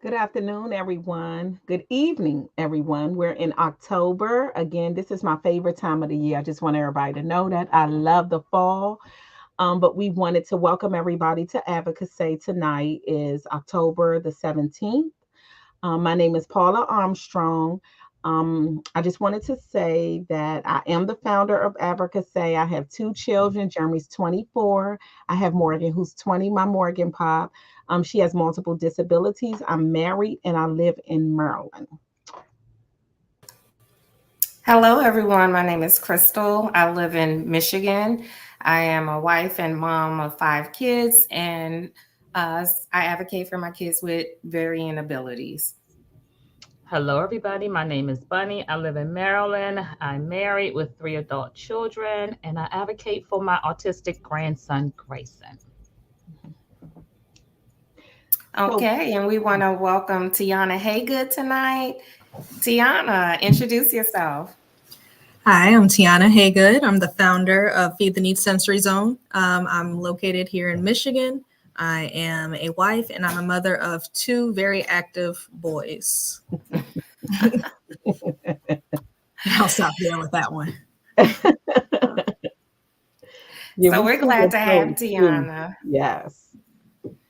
Good afternoon, everyone. Good evening, everyone. We're in October. Again, this is my favorite time of the year. I just want everybody to know that I love the fall. But we wanted to welcome everybody to Advocacy. Tonight is October the 17th. My name is Paula Armstrong. I just wanted to say that I am the founder of Advocacy. I have two children. Jeremy's 24. I have Morgan, who's 20, my Morgan Pop. She has multiple disabilities. I'm married and I live in Maryland. Hello, everyone. My name is Crystal. I live in Michigan. I am a wife and mom of 5 kids, and I advocate for my kids with varying abilities. Hello, everybody. My name is Bunny. I live in Maryland. I'm married with 3 adult children, and I advocate for my autistic grandson, Grayson. So, Okay, and we want to welcome Tiana Haygood tonight. Tiana, introduce yourself. Hi, I'm Tiana Haygood. I'm the founder of Feed the Need Sensory Zone. I'm located here in Michigan. I am a wife and I'm a mother of 2 very active boys. I'll stop there with that one. yeah, So we we're see glad your to have story too. Tiana. Yes.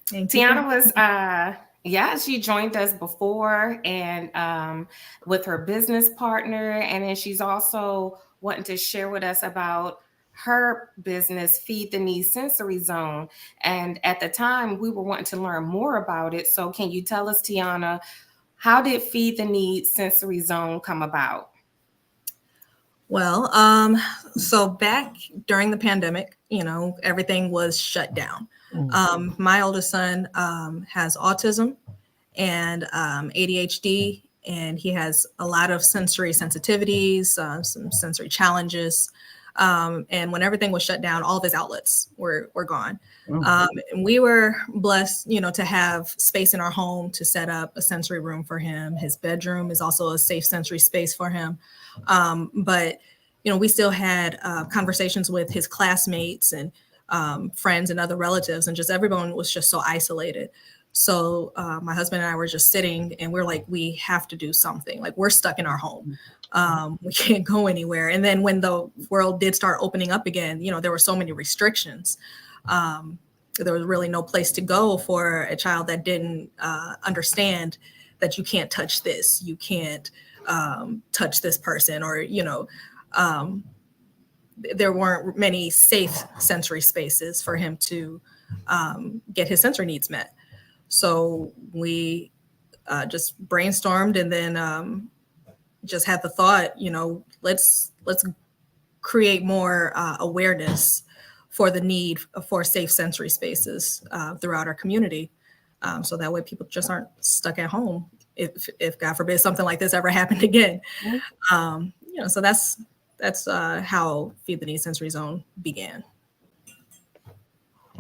Thank you. Tiana was, she joined us before and with her business partner. And then she's also wanting to share with us about her business, Feed the Need Sensory Zone. And at the time, we were wanting to learn more about it. So can you tell us, Tiana, how did Feed the Need Sensory Zone come about? Well, so back during the pandemic, everything was shut down. My oldest son has autism and ADHD, and he has a lot of sensory sensitivities, some sensory challenges. And when everything was shut down, all of his outlets were gone. And we were blessed, to have space in our home to set up a sensory room for him. His bedroom is also a safe sensory space for him. But we still had conversations with his classmates and friends and other relatives, and just everyone was just so isolated. So my husband and I were just sitting and we're like, we have to do something. Like, we're stuck in our home. We can't go anywhere. And then when the world did start opening up again, there were so many restrictions. There was really no place to go for a child that didn't understand that you can't touch this, you can't touch this person, or, there weren't many safe sensory spaces for him to get his sensory needs met. So we just brainstormed and then just had the thought, let's create more awareness for the need for safe sensory spaces throughout our community. So that way people just aren't stuck at home if God forbid something like this ever happened again. So that's how Feed the Need Sensory Zone began.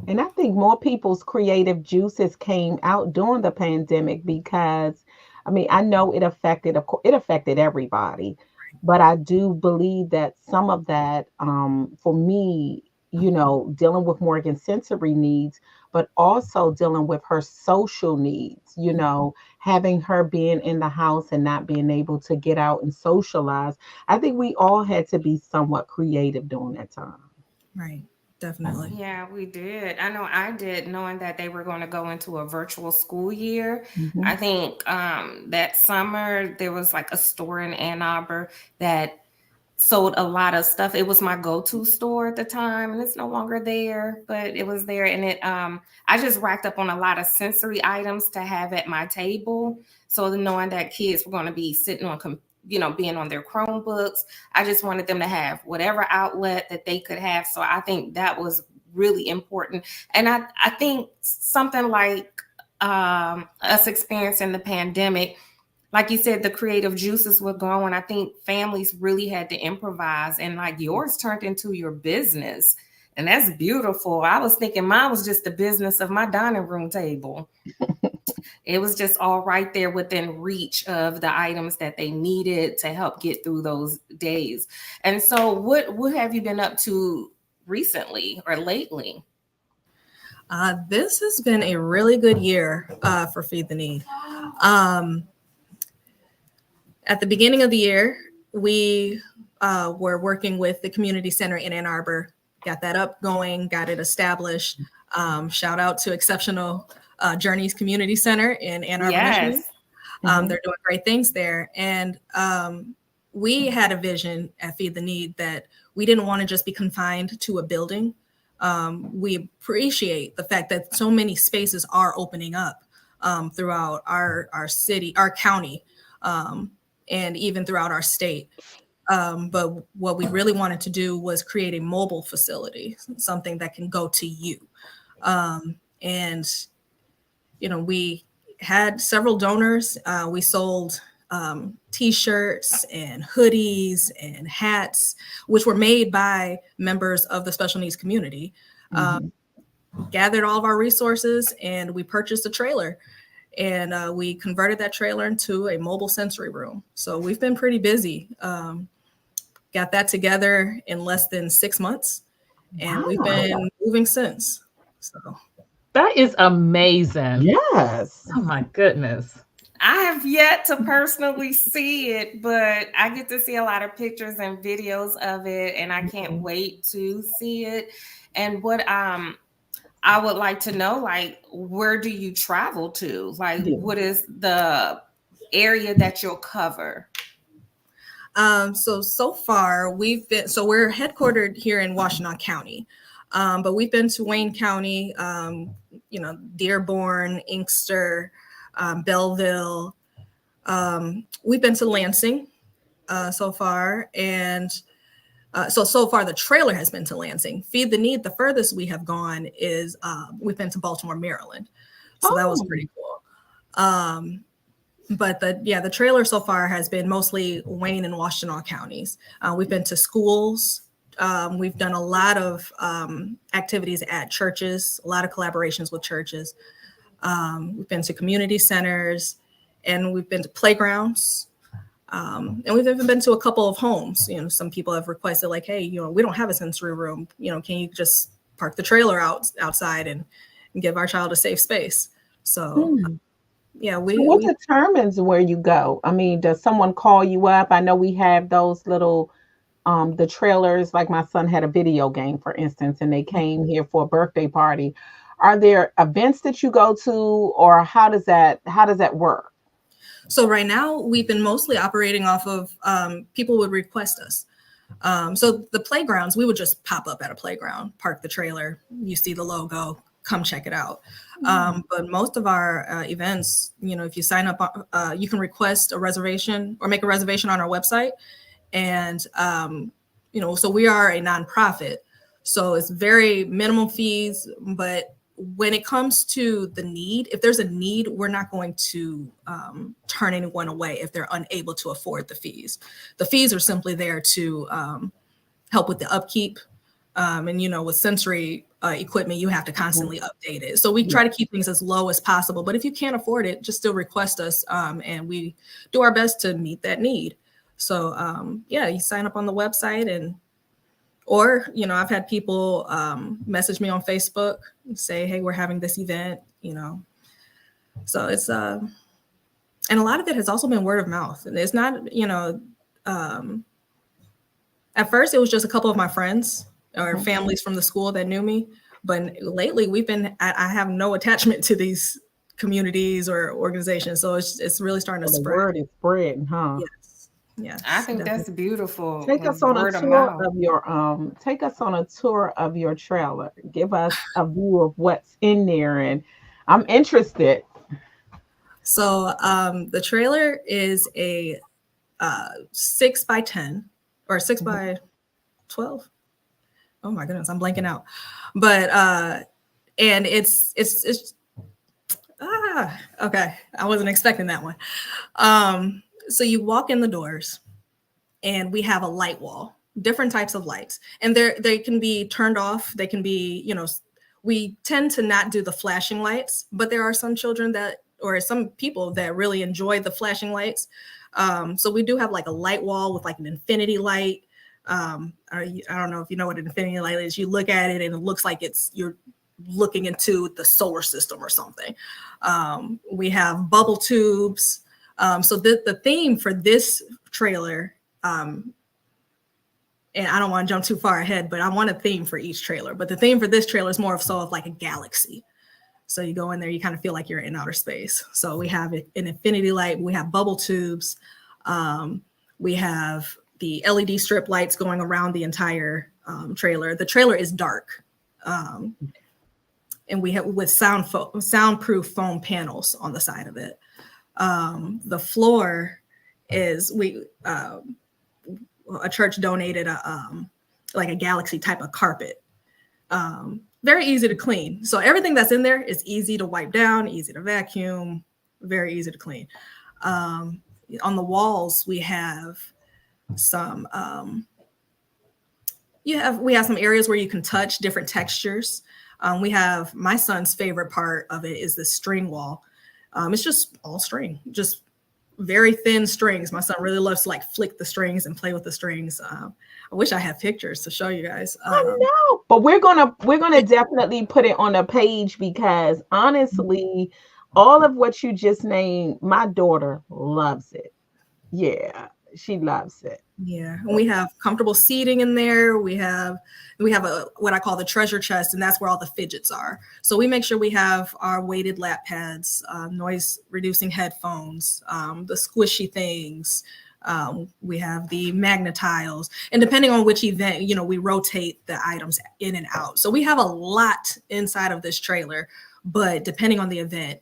And I think more people's creative juices came out during the pandemic because, I mean, I know it affected everybody, but I do believe that some of that, for me, dealing with Morgan's sensory needs, but also dealing with her social needs, having her being in the house and not being able to get out and socialize. I think we all had to be somewhat creative during that time. Right. Definitely. Yeah, we did. I know I did, knowing that they were going to go into a virtual school year. I think that summer there was like a store in Ann Arbor that sold a lot of stuff. It was my go-to store at the time, and it's no longer there, but it was there. And I just racked up on a lot of sensory items to have at my table. So knowing that kids were going to be sitting on being on their Chromebooks, I just wanted them to have whatever outlet that they could have. So I think that was really important. And I think something like us experiencing the pandemic, like you said, the creative juices were going. I think families really had to improvise, and like yours turned into your business. And that's beautiful. I was thinking mine was just the business of my dining room table. It was just all right there within reach of the items that they needed to help get through those days. And so what have you been up to recently or lately? This has been a really good year for Feed the Need. At the beginning of the year, we were working with the community center in Ann Arbor, got that up going, got it established. Shout out to Exceptional Journeys Community Center in Ann Arbor, Michigan. They're doing great things there. And we had a vision at Feed the Need that we didn't want to just be confined to a building. We appreciate the fact that so many spaces are opening up throughout our city, our county, and even throughout our state. But what we really wanted to do was create a mobile facility, something that can go to you. And, you know, we had several donors. We sold T-shirts and hoodies and hats, which were made by members of the special needs community. Gathered all of our resources and we purchased a trailer. And we converted that trailer into a mobile sensory room. So we've been pretty busy. Got that together in less than 6 months. And we've been moving since. So that is amazing. Yes. Oh my goodness. I have yet to personally see it, but I get to see a lot of pictures and videos of it, and I can't wait to see it. And what I would like to know, like, where do you travel to? Like, what is the area that you'll cover? So far we're headquartered here in Washtenaw County, but we've been to Wayne County, Dearborn, Inkster, Belleville. We've been to Lansing so far, and so far the trailer has been to Lansing. Feed the Need, the furthest we have gone is we've been to Baltimore, Maryland. So that was pretty cool. But the trailer so far has been mostly Wayne and Washtenaw counties. We've been to schools. We've done a lot of activities at churches, a lot of collaborations with churches. We've been to community centers, and we've been to playgrounds. And we've even been to a couple of homes. You know, some people have requested, like, hey, you know, we don't have a sensory room. You know, can you just park the trailer outside and give our child a safe space? So, what determines where you go? I mean, does someone call you up? I know we have those little, the trailers, like my son had a video game, for instance, and they came here for a birthday party. Are there events that you go to, or how does that work? So right now we've been mostly operating off of people would request us. So the playgrounds, we would just pop up at a playground, park the trailer, you see the logo, come check it out. But most of our events, you know, if you sign up, you can request a reservation or make a reservation on our website. And, you know, so we are a nonprofit, so it's very minimal fees, but when it comes to the need, if there's a need, we're not going to turn anyone away if they're unable to afford the fees. The fees are simply there to help with the upkeep. And, you know, with sensory equipment, you have to constantly update it. So we try to keep things as low as possible. But if you can't afford it, just still request us, and we do our best to meet that need. So, you sign up on the website, or, you know, I've had people message me on Facebook and say, hey, we're having this event, you know. So it's, and a lot of it has also been word of mouth. And it's not, you know, at first it was just a couple of my friends or families from the school that knew me. But lately I have no attachment to these communities or organizations. So it's really starting to spread. The word is spreading, huh? Yes, I think that's beautiful. Take us on a tour of your trailer. Give us a view of what's in there, and I'm interested. So the trailer is a 6x10 or 6x12. Oh my goodness, I'm blanking out. But and it's okay. I wasn't expecting that one. So you walk in the doors, and we have a light wall, different types of lights, and they can be turned off. They can be, you know, we tend to not do the flashing lights, but there are some children or some people that really enjoy the flashing lights. So we do have like a light wall with like an infinity light. I don't know if you know what an infinity light is. You look at it and it looks like you're looking into the solar system or something. We have bubble tubes. So the theme for this trailer, and I don't want to jump too far ahead, but I want a theme for each trailer. But the theme for this trailer is more of like a galaxy. So you go in there, you kind of feel like you're in outer space. So we have an infinity light, we have bubble tubes, we have the LED strip lights going around the entire trailer. The trailer is dark, and we have with soundproof foam panels on the side of it. The floor is a church donated like a galaxy type of carpet. Very easy to clean. So everything that's in there is easy to wipe down, easy to vacuum, very easy to clean. On the walls, we have some we have some areas where you can touch different textures. We have my son's favorite part of it is the string wall. It's just all string, just very thin strings. My son really loves to like flick the strings and play with the strings. I wish I had pictures to show you guys. I know, but we're gonna definitely put it on a page because honestly, all of what you just named, my daughter loves it. Yeah, she loves it. Yeah, and we have comfortable seating in there. We have a what I call the treasure chest, and that's where all the fidgets are. So we make sure we have our weighted lap pads, noise reducing headphones, the squishy things. We have the magnetiles, and depending on which event, we rotate the items in and out. So we have a lot inside of this trailer, but depending on the event,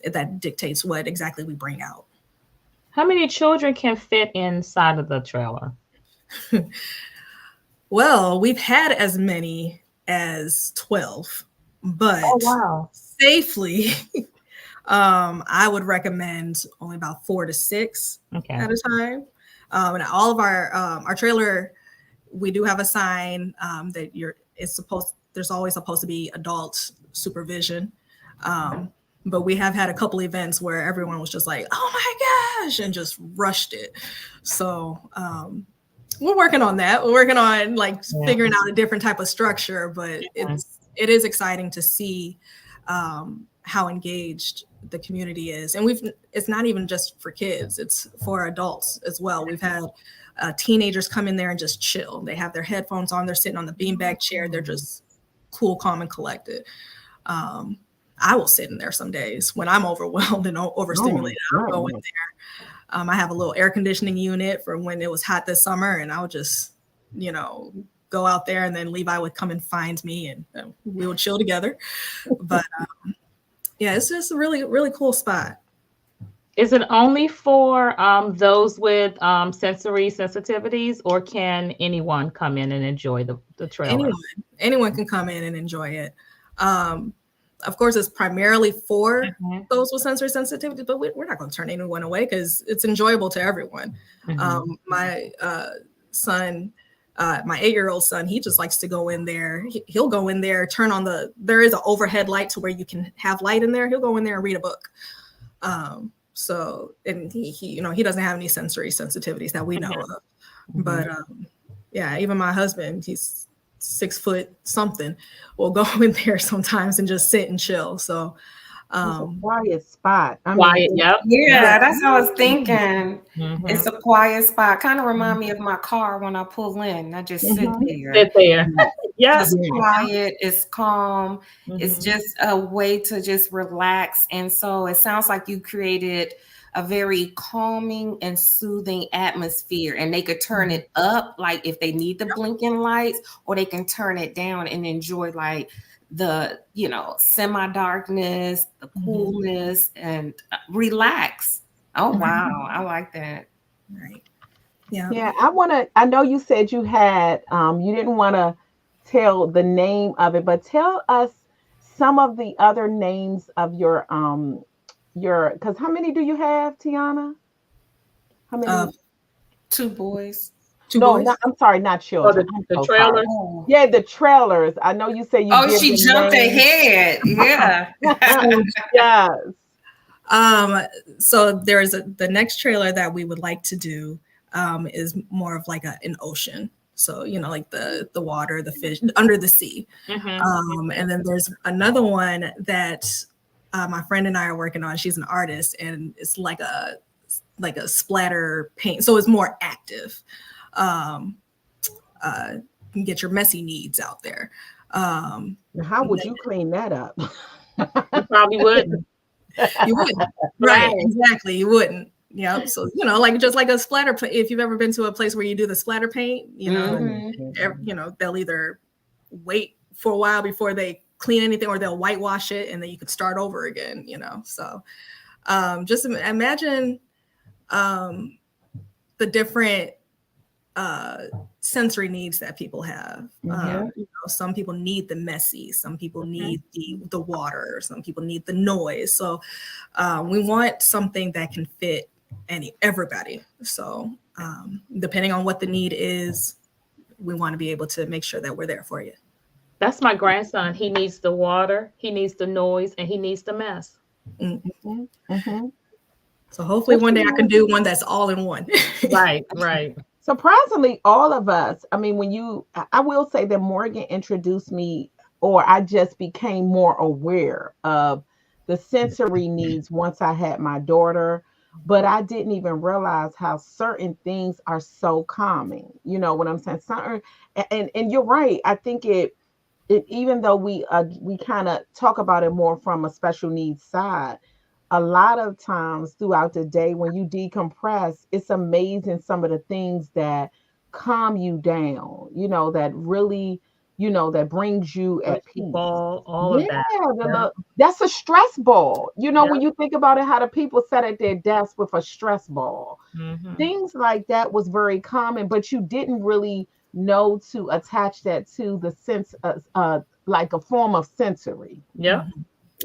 that dictates what exactly we bring out. How many children can fit inside of the trailer? Well, we've had as many as 12, but safely, I would recommend only about 4 to 6 at a time. And all of our trailer, we do have a sign that there's always supposed to be adult supervision. But we have had a couple events where everyone was just like, oh my gosh, and just rushed it. So we're working on that. We're working on figuring out a different type of structure, but it is exciting to see how engaged the community is. And it's not even just for kids, it's for adults as well. We've had teenagers come in there and just chill. They have their headphones on, they're sitting on the beanbag chair, they're just cool, calm, and collected. I will sit in there some days when I'm overwhelmed and overstimulated. I'll go in there. I have a little air conditioning unit for when it was hot this summer, and I'll just, go out there, and then Levi would come and find me, and we would chill together. But yeah, it's just a really, really cool spot. Is it only for those with sensory sensitivities, or can anyone come in and enjoy the trailer? Anyone can come in and enjoy it. Of course, it's primarily for those with sensory sensitivity, but we're not going to turn anyone away because it's enjoyable to everyone. My son, my 8-year-old son, he just likes to go in there. He'll go in there, there is an overhead light to where you can have light in there. He'll go in there and read a book. And he doesn't have any sensory sensitivities that we know of. But yeah, even my husband, he's 6 foot something, will go in there sometimes and just sit and chill. So it's a quiet spot. Yep. Yeah, that's what I was thinking. It's a quiet spot. Kind of remind me of my car when I pull in. I just sit there. Yes. It's quiet, it's calm. It's just a way to just relax. And so it sounds like you created a very calming and soothing atmosphere, and they could turn it up like if they need the blinking lights, or they can turn it down and enjoy like the semi-darkness, the coolness, and relax. Oh wow, I like that. Right. Yeah. Yeah, I know you said you had you didn't want to tell the name of it, but tell us some of the other names of your because how many do you have, Tiana? How many? 2 boys. I'm sorry, not children. The trailers. Yeah, the trailers. I know you say you. Oh, she jumped ahead. Yeah. Yes. So there is the next trailer that we would like to do is more of like an ocean So, like the water, the fish under the sea. Mm-hmm. And then there's another one that my friend and I are working on. She's an artist, and it's like a splatter paint. So it's more active. You can get your messy needs out there. Now, how would you clean that up? You probably wouldn't. You wouldn't. Right, exactly. You wouldn't. Yeah. So, like just like a splatter. If you've ever been to a place where you do the splatter paint, they'll either wait for a while before they clean anything, or they'll whitewash it, and then you could start over again. So just imagine the different sensory needs that people have. Some people need the messy, some people need the water, some people need the noise. So we want something that can fit everybody. So depending on what the need is, we want to be able to make sure that we're there for you. That's my grandson. He needs the water, he needs the noise, and he needs the mess. Mm-hmm. Mm-hmm. So hopefully one day I can do one that's all in one. Right. Surprisingly, all of us, I will say that Morgan introduced me, or I just became more aware of the sensory needs once I had my daughter, but I didn't even realize how certain things are so calming. You know what I'm saying? And you're right. I think it even though we kind of talk about it more from a special needs side, a lot of times throughout the day when you decompress, it's amazing some of the things that calm you down, that really, that brings you at peace. All of that. That's a stress ball. When you think about it, how the people sat at their desk with a stress ball. Mm-hmm. Things like that was very common, but you didn't really know to attach that to the sense of like a form of sensory. Yeah.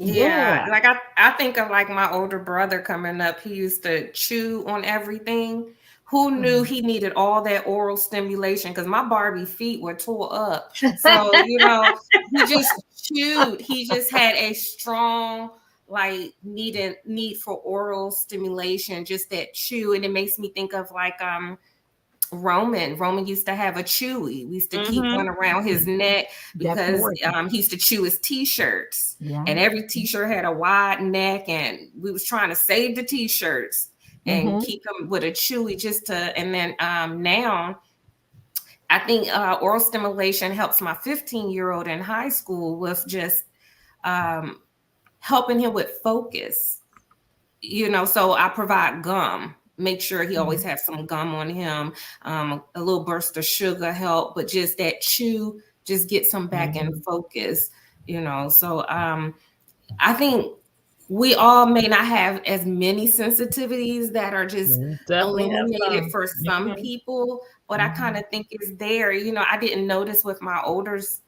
Yeah, like I think of like my older brother coming up. He used to chew on everything. Who knew he needed all that oral stimulation? Because my Barbie feet were tore up. So he just chewed. He just had a strong need for oral stimulation. Just that chew, and it makes me think of like Roman used to have a Chewy. We used to keep one around his neck because he used to chew his t-shirts. Yeah. And every t-shirt had a wide neck, and we was trying to save the t-shirts and keep them with a Chewy and then now I think oral stimulation helps my 15-year-old in high school with just helping him with focus. So I provide gum. Make sure he always has some gum on him. A little burst of sugar help, but just that chew just gets him back in focus, So I think we all may not have as many sensitivities that are just eliminated for some people, but I kind of think it's there. I didn't notice with my oldest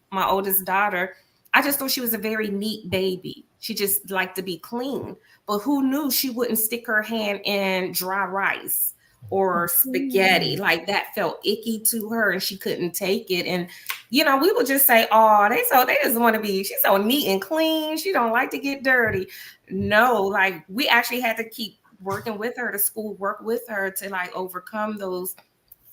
daughter. I just thought she was a very neat baby. She just liked to be clean. But who knew she wouldn't stick her hand in dry rice or spaghetti? Like that felt icky to her and she couldn't take it. And, we would just say, oh, they just want to be, she's so neat and clean. She don't like to get dirty. No, like we actually had to keep working with her, work with her to overcome those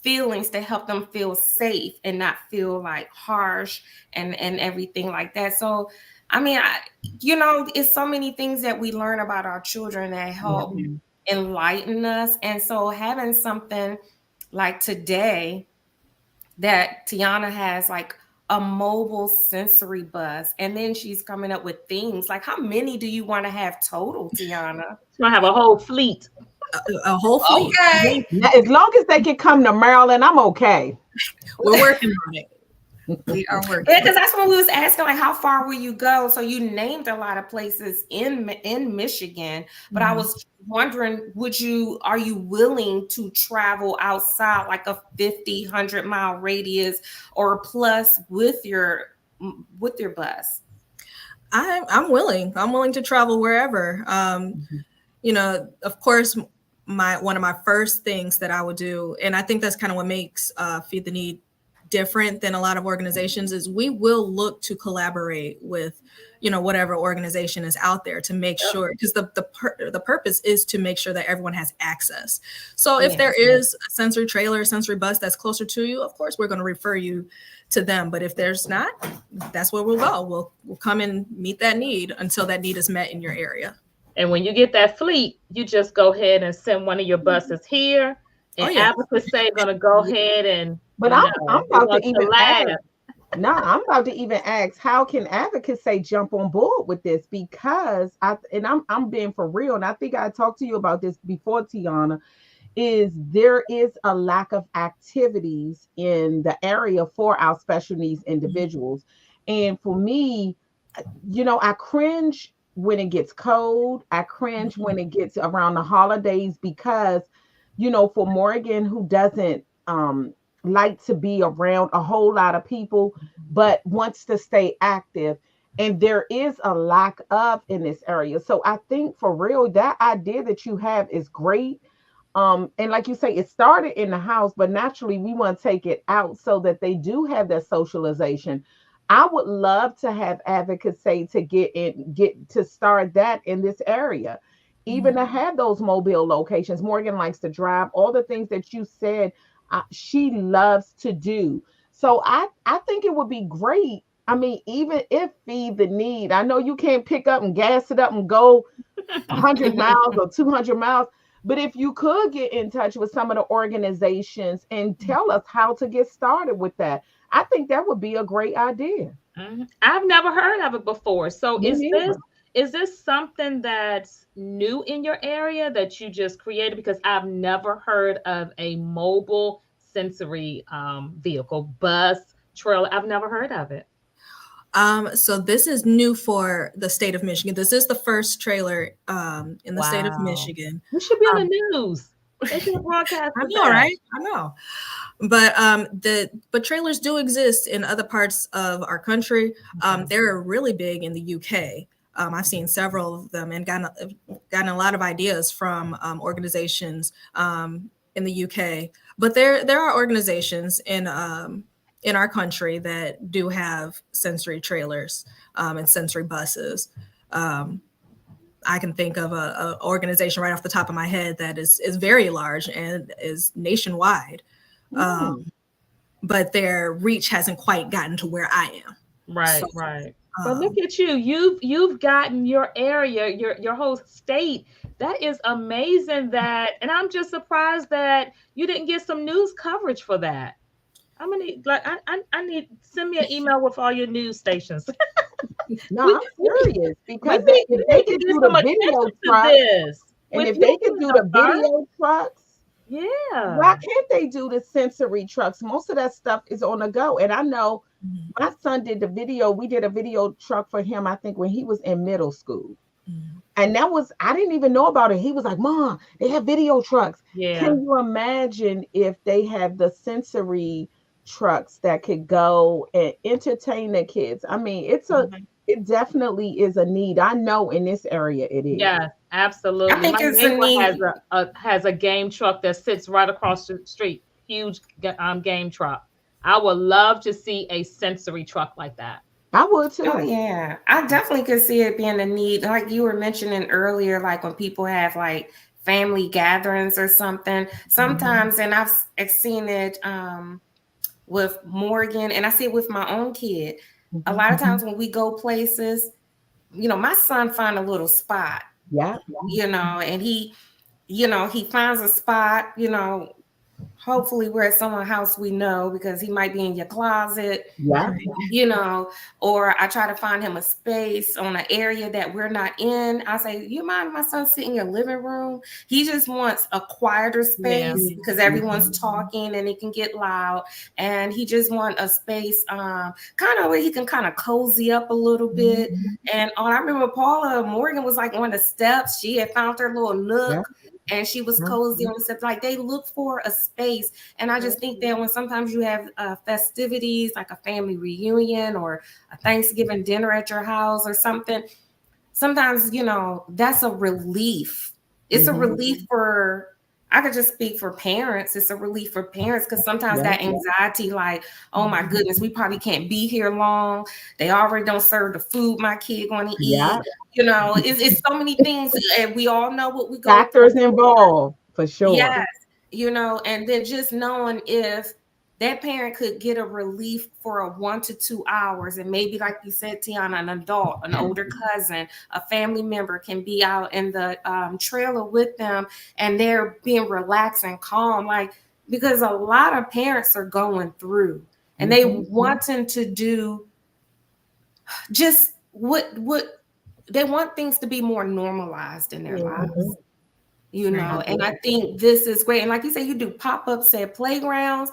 feelings to help them feel safe and not feel like harsh and everything like that. So, it's so many things that we learn about our children that help enlighten us. And so having something like today that Tiana has like a mobile sensory bus, and then she's coming up with things like, how many do you want to have total, Tiana? She's gonna have a whole fleet. A whole fleet. Okay. As long as they can come to Maryland, I'm okay. We're working on it. We are working. Yeah, because that's when we was asking, like, how far will you go? So you named a lot of places in Michigan, but I was wondering, are you willing to travel outside like a 50, 100-mile radius or plus with your bus? I'm willing. I'm willing to travel wherever. Of course, one of my first things that I would do, and I think that's kind of what makes Feed the Need different than a lot of organizations, is we will look to collaborate with whatever organization is out there to make sure, because the purpose is to make sure that everyone has access. So if there is a sensory trailer, sensory bus that's closer to you, of course, we're going to refer you to them. But if there's not, that's where we'll go. We'll come and meet that need until that need is met in your area. And when you get that fleet, you just go ahead and send one of your buses here. And Advocacy going to go ahead and. But I'm about to even ask. No, I'm about to even ask, how can Advocacy jump on board with this? Because I'm being for real, and I think I talked to you about this before, Tiana. There is a lack of activities in the area for our special needs individuals, and for me, I cringe when it gets cold. I cringe when it gets around the holidays because, for Morgan, who doesn't like to be around a whole lot of people, but wants to stay active, and there is a lack of in this area. So I think for real, that idea that you have is great. And like you say, it started in the house, but naturally we want to take it out so that they do have that socialization. I would love to have Advocacy to get to start that in this area, even to have those mobile locations. Morgan likes to drive, all the things that you said, she loves to do. So I think it would be great. I mean, even if Feed the Need, I know you can't pick up and gas it up and go 100 miles or 200 miles, but if you could get in touch with some of the organizations and tell us how to get started with that, I think that would be a great idea. I've never heard of it before. So is this something that's new in your area that you just created? Because I've never heard of a mobile sensory vehicle, bus, trailer. I've never heard of it. So this is new for the state of Michigan. This is the first trailer in the state of Michigan. We should be on the news. They should broadcast. I know, right? I know. But trailers do exist in other parts of our country. They're really big in the UK. I've seen several of them and gotten a lot of ideas from organizations in the UK. But there are organizations in our country that do have sensory trailers and sensory buses. I can think of an organization right off the top of my head that is very large and is nationwide. But their reach hasn't quite gotten to where I am. Right, right. But look at you. You've gotten your area, your whole state. That is amazing. And I'm just surprised that you didn't get some news coverage for that. I'm gonna I need send me an email with all your news stations. No, I'm serious, because if they can do the video trucks, and if they can do the video trucks, why can't they do the sensory trucks? Most of that stuff is on the go. And I know my son did the video. We did a video truck for him, I think, when he was in middle school. And I didn't even know about it. He was like, Mom, they have video trucks. Can you imagine if they have the sensory trucks that could go and entertain the kids? I mean, it definitely is a need. I know in this area it is. Yeah, absolutely. I think my neighbor has a game truck that sits right across the street. Huge game truck. I would love to see a sensory truck like that. I would too. Oh yeah, I definitely could see it being a need. Like you were mentioning earlier, like when people have like family gatherings or something. Sometimes, and I've seen it with Morgan, and I see it with my own kid. A lot of times when we go places, my son find a little spot. And he finds a spot, hopefully we're at someone's house we know, because he might be in your closet, or I try to find him a space on an area that we're not in. I say, you mind if my son sit in your living room? He just wants a quieter space because everyone's talking and it can get loud. And he just wants a space kind of where he can kind of cozy up a little bit. And I remember Paula Morgan was like on the steps. She had found her little nook. And she was cozy on the steps. Like, they look for a space. And I just think that when sometimes you have festivities, like a family reunion or a Thanksgiving dinner at your house or something, sometimes, that's a relief. It's a relief for I could just speak for parents. It's a relief for parents because sometimes that anxiety, like, oh my goodness, we probably can't be here long. They already don't serve the food my kid going to eat. You know, it's so many things, and we all know what we go factors involved for sure. Yes, you know, and then just knowing if that parent could get a relief for a 1 to 2 hours, and maybe, like you said, Tiana, an adult, an older cousin, a family member can be out in the trailer with them, and they're being relaxed and calm, like, because a lot of parents are going through, and they wanting to do just what they want things to be more normalized in their lives. You know, and I think this is great. And like you said, you do pop-ups at playgrounds.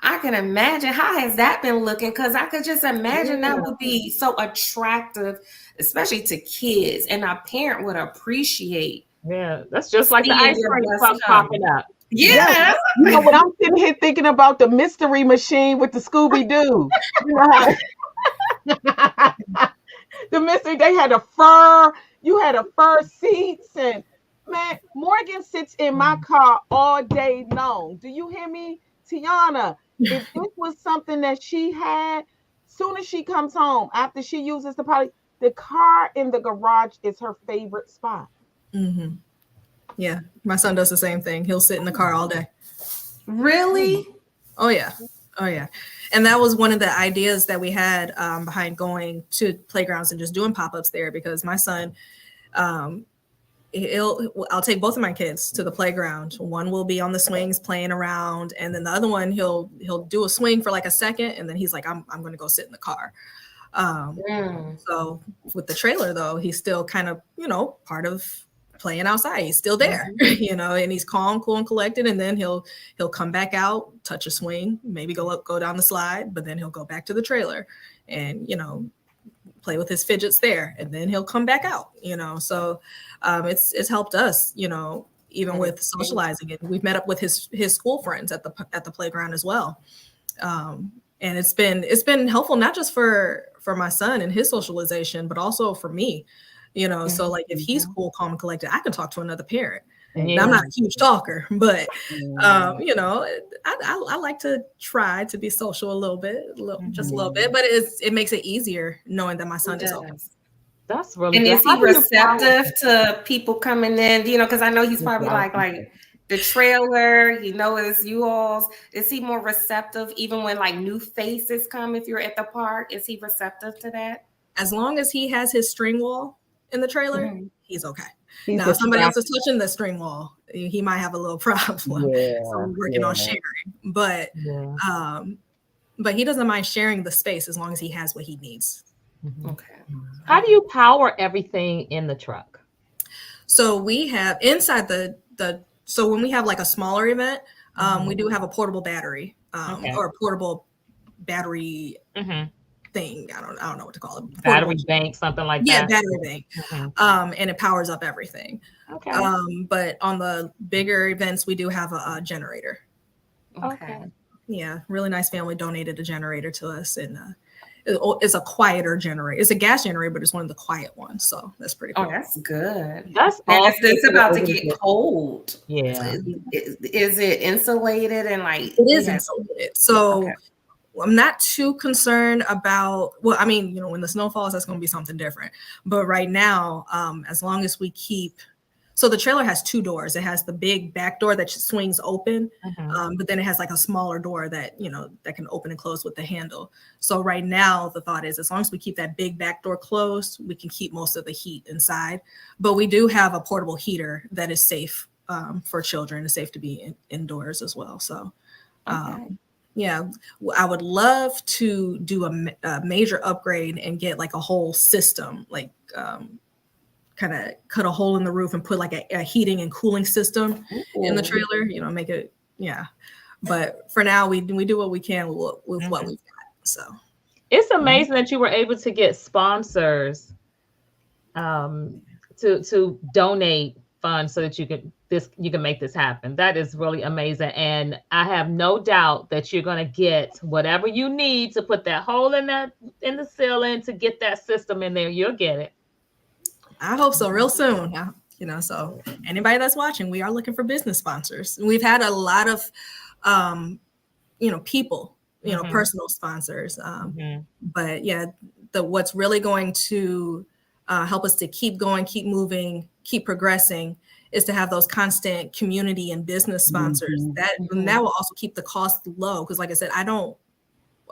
I can imagine, how has that been looking? Because I could just imagine that would be so attractive, especially to kids, and a parent would appreciate. Yeah, that's just like the ice cream truck popping up. Yeah. You know, when I'm sitting here thinking about the mystery machine with the Scooby-Doo, the mystery, they had a fur, you had a fur seats, and man, Morgan sits in my car all day long. Do you hear me, Tiana? If this was something that she had, soon as she comes home, after she uses the potty, the car in the garage is her favorite spot. Mm-hmm. Yeah, my son does the same thing. He'll sit in the car all day. Really? Oh yeah. And that was one of the ideas that we had behind going to playgrounds and just doing pop-ups there, because my son, I'll take both of my kids to the playground. One will be on the swings playing around, and then the other one he'll do a swing for like a second, and then he's like, I'm going to go sit in the car. So with the trailer though, he's still kind of, you know, part of playing outside. He's still there, you know, and he's calm, cool, and collected. And then he'll come back out, touch a swing, maybe go down the slide, but then he'll go back to the trailer and, you know, play with his fidgets there, and then he'll come back out, you know. So it's helped us, you know, even with socializing. And we've met up with his school friends at the playground as well. And it's been helpful, not just for my son and his socialization, but also for me, you know. So like if he's cool, calm, and collected, I can talk to another parent. Now, I'm not a huge talker, but you know, I like to try to be social a little bit, just a little bit, but it makes it easier knowing that my son is open. That's really and good. is he receptive to people coming in? You know, because I know he's probably like the trailer, you know, is you all's. Is he more receptive even when like new faces come? If you're at the park, is he receptive to that? As long as he has his string wall in the trailer, he's okay. Now, if somebody else is touching the string wall, he might have a little problem. So we're working on sharing, but he doesn't mind sharing the space as long as he has what he needs. Okay. How do you power everything in the truck? So we have inside so when we have like a smaller event, we do have a portable battery or a portable battery thing. I don't know what to call it. Battery bank, something like that. Yeah, battery bank. And it powers up everything. Okay. But on the bigger events, we do have a generator. Okay. Yeah, really nice family donated a generator to us, and it's a quieter generator. It's a gas generator, but it's one of the quiet ones. So that's pretty cool. Oh, that's good. That's awesome. It's about to get cold. Yeah. Is it insulated and like? It is insulated. So I'm not too concerned about, well, I mean, you know, when the snow falls, that's going to be something different. But right now, as long as we keep, so the trailer has two doors. It has the big back door that swings open, but then it has like a smaller door that, you know, that can open and close with the handle. So right now, the thought is as long as we keep that big back door closed, we can keep most of the heat inside. But we do have a portable heater that is safe for children. It's safe to be indoors as well. So, yeah, I would love to do a major upgrade and get like a whole system, like kind of cut a hole in the roof and put like a heating and cooling system in the trailer, you know, make it, But for now, we do what we can with what we've got. So it's amazing that you were able to get sponsors to donate funds so that you can make this happen. That is really amazing. And I have no doubt that you're going to get whatever you need to put that hole in the ceiling to get that system in there. You'll get it. I hope so real soon. So anybody that's watching, we are looking for business sponsors. We've had a lot of, people, personal sponsors. But yeah, what's really going to help us to keep going, keep moving, keep progressing is to have those constant community and business sponsors that will also keep the cost low. Because like I said,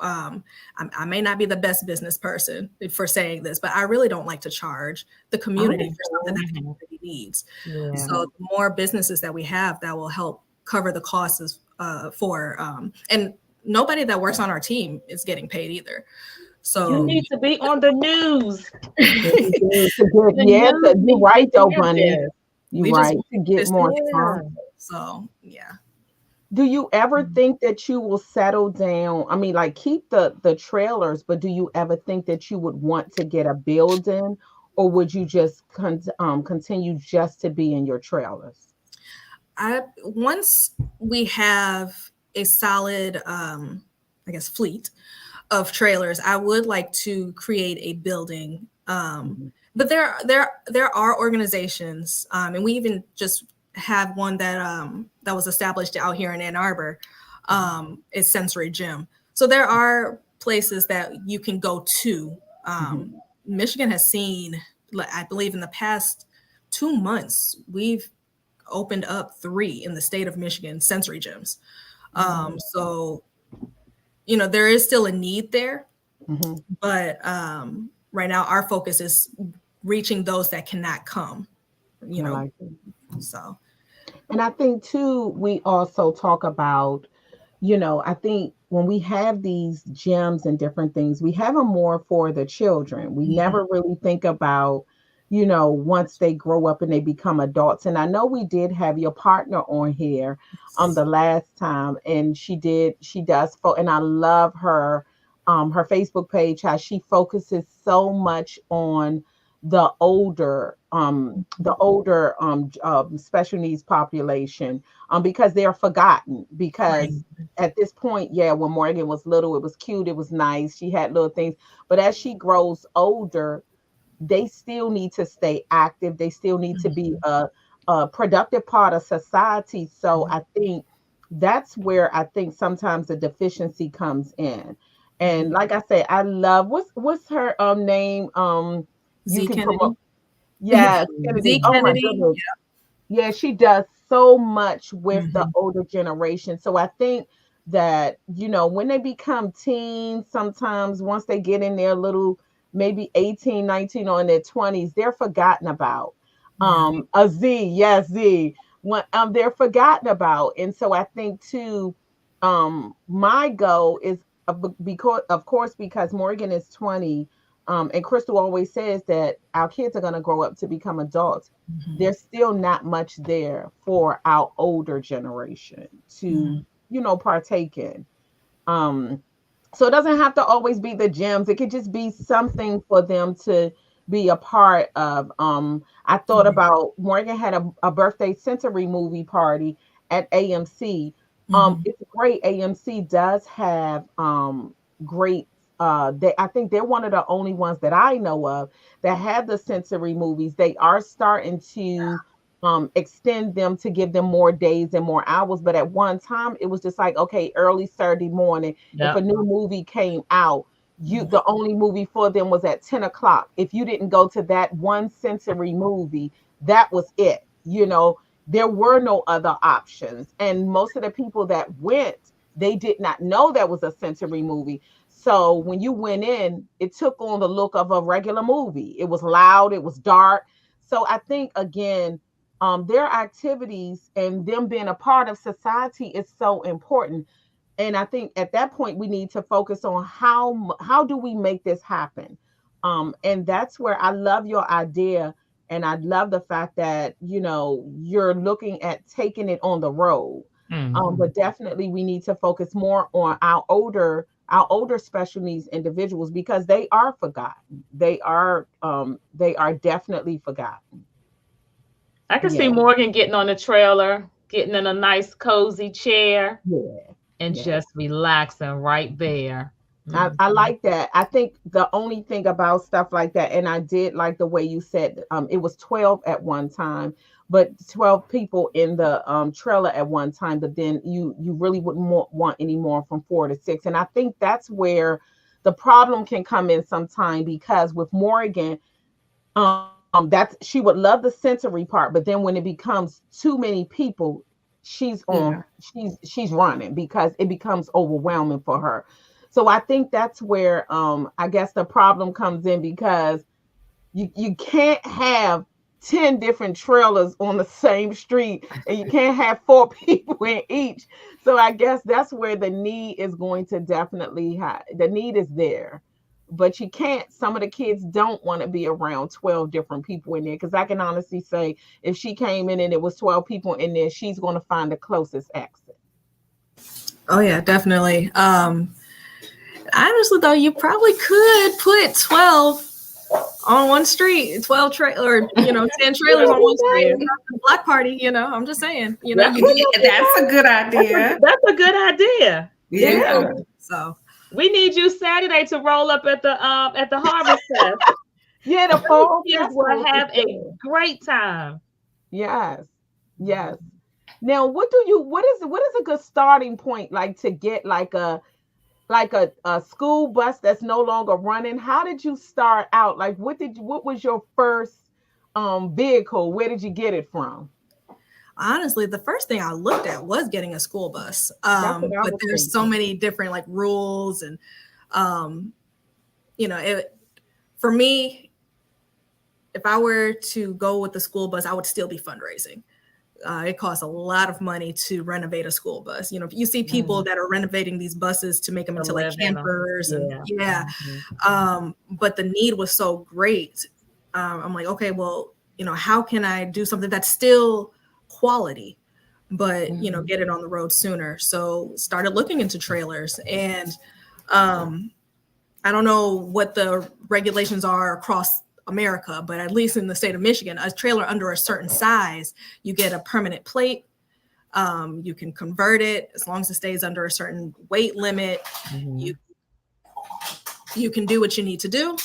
I may not be the best business person for saying this, but I really don't like to charge the community for something that the community needs. Yeah. So the more businesses that we have, that will help cover the costs and nobody that works on our team is getting paid either. So you need to be on the news. You're right, though, Bunny. You're right to get more time. So yeah. Do you ever think that you will settle down? I mean, like keep the trailers, but do you ever think that you would want to get a building, or would you just continue just to be in your trailers? Once we have a solid, fleet of trailers, I would like to create a building. But there are organizations, and we even just have one that was established out here in Ann Arbor. It's Sensory Gym. So there are places that you can go to. Michigan has seen, I believe in the past 2 months, we've opened up 3 in the state of Michigan sensory gyms. So, there is still a need there, but right now our focus is reaching those that cannot come, So, and I think too, we also talk about, I think when we have these gyms and different things, we have them more for the children. We never really think about, once they grow up and they become adults. And I know we did have your partner on here the last time, and she does, and I love her Facebook page, how she focuses so much on the older special needs population, because they're forgotten, because at this point, when Morgan was little, it was cute, it was nice, she had little things, but as she grows older, they still need to stay active, they still need to be a productive part of society. So I think that's where I think sometimes the deficiency comes in. And like I say, I love what's her name, Z Kennedy. Yes, Z Kennedy. Yeah, she does so much with the older generation. So I think that, when they become teens, sometimes once they get in their little, maybe 18, 19 or in their 20s, they're forgotten about. Z. When they're forgotten about. And so I think too, my goal is because Morgan is 20, and Crystal always says that our kids are going to grow up to become adults. There's still not much there for our older generation to, partake in. So it doesn't have to always be the gyms. It could just be something for them to be a part of. I thought about Morgan had a birthday sensory movie party at AMC. It's great. AMC does have great. I think they're one of the only ones that I know of that have the sensory movies. They are starting to extend them to give them more days and more hours. But at one time, it was just like, okay, early Saturday morning, if a new movie came out, the only movie for them was at 10 o'clock. If you didn't go to that one sensory movie, that was it. There were no other options. And most of the people that went, they did not know that was a sensory movie. So when you went in, it took on the look of a regular movie. It was loud, it was dark. So I think, again, their activities and them being a part of society is so important. And I think at that point, we need to focus on how do we make this happen? And that's where I love your idea. And I love the fact that, you're looking at taking it on the road. But definitely we need to focus more on our older special needs individuals, because they are forgotten. They are definitely forgotten. I can see Morgan getting on the trailer, getting in a nice cozy chair, and just relaxing right there. I like that. I think the only thing about stuff like that, and I did like the way you said it was 12 at one time, but 12 people in the trailer at one time, but then you really wouldn't want any more from 4 to 6. And I think that's where the problem can come in sometime, because with Morgan, that's, she would love the sensory part, but then when it becomes too many people, she's she's running, because it becomes overwhelming for her. So I think that's where I guess the problem comes in, because you can't have 10 different trailers on the same street, and you can't have 4 people in each. So I guess that's where the need is going to definitely the need is there. But you can't, some of the kids don't want to be around 12 different people in there, because I can honestly say if she came in and it was 12 people in there, she's going to find the closest exit. Oh yeah, definitely. Honestly, though, you probably could put 12 on one street, 12 or 10 trailers on one street. Block party, I'm just saying. That's a good idea. That's a good idea. Yeah. So we need you Saturday to roll up at the Harvest Fest. Yeah, the fall kids will have a great time. Yes. Now, what is a good starting point, like, to get like a school bus that's no longer running? How did you start out? Like, what was your first vehicle? Where did you get it from? Honestly, the first thing I looked at was getting a school bus. But there's so many different like rules, and for me, if I were to go with the school bus, I would still be fundraising. It costs a lot of money to renovate a school bus. If you see people that are renovating these buses to make them into like campers, but the need was so great. I'm like, okay, well, how can I do something that's still quality, but get it on the road sooner? So started looking into trailers, and I don't know what the regulations are across America, but at least in the state of Michigan, a trailer under a certain size, you get a permanent plate. You can convert it as long as it stays under a certain weight limit. You can do what you need to do.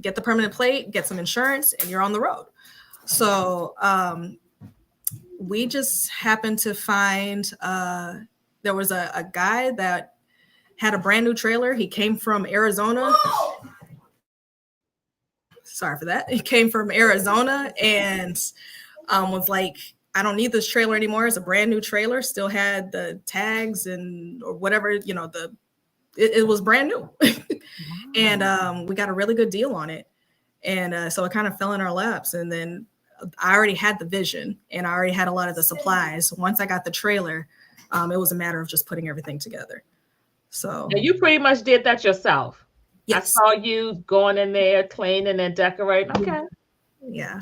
Get the permanent plate, get some insurance, and you're on the road. So we just happened to find there was a guy that had a brand new trailer. He came from Arizona. Sorry for that. He came from Arizona and was like, I don't need this trailer anymore. It's a brand new trailer. Still had the tags or whatever, it was brand new. And we got a really good deal on it. And so it kind of fell in our laps. And then I already had the vision, and I already had a lot of the supplies. Once I got the trailer, it was a matter of just putting everything together. So you pretty much did that yourself. Yes. I saw you going in there, cleaning and decorating. Okay. Yeah.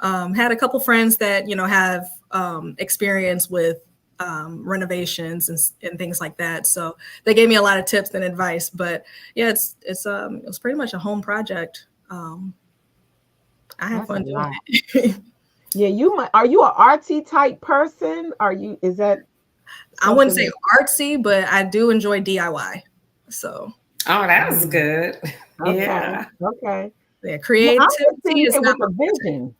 Had a couple friends that, have experience with renovations and things like that. So they gave me a lot of tips and advice. But yeah, it was pretty much a home project. I had fun doing it. Yeah, are you an artsy type person? Is that? I wouldn't say artsy, but I do enjoy DIY. So. Oh, that's good. Okay. Yeah. Okay. Yeah, creativity is not with the vision.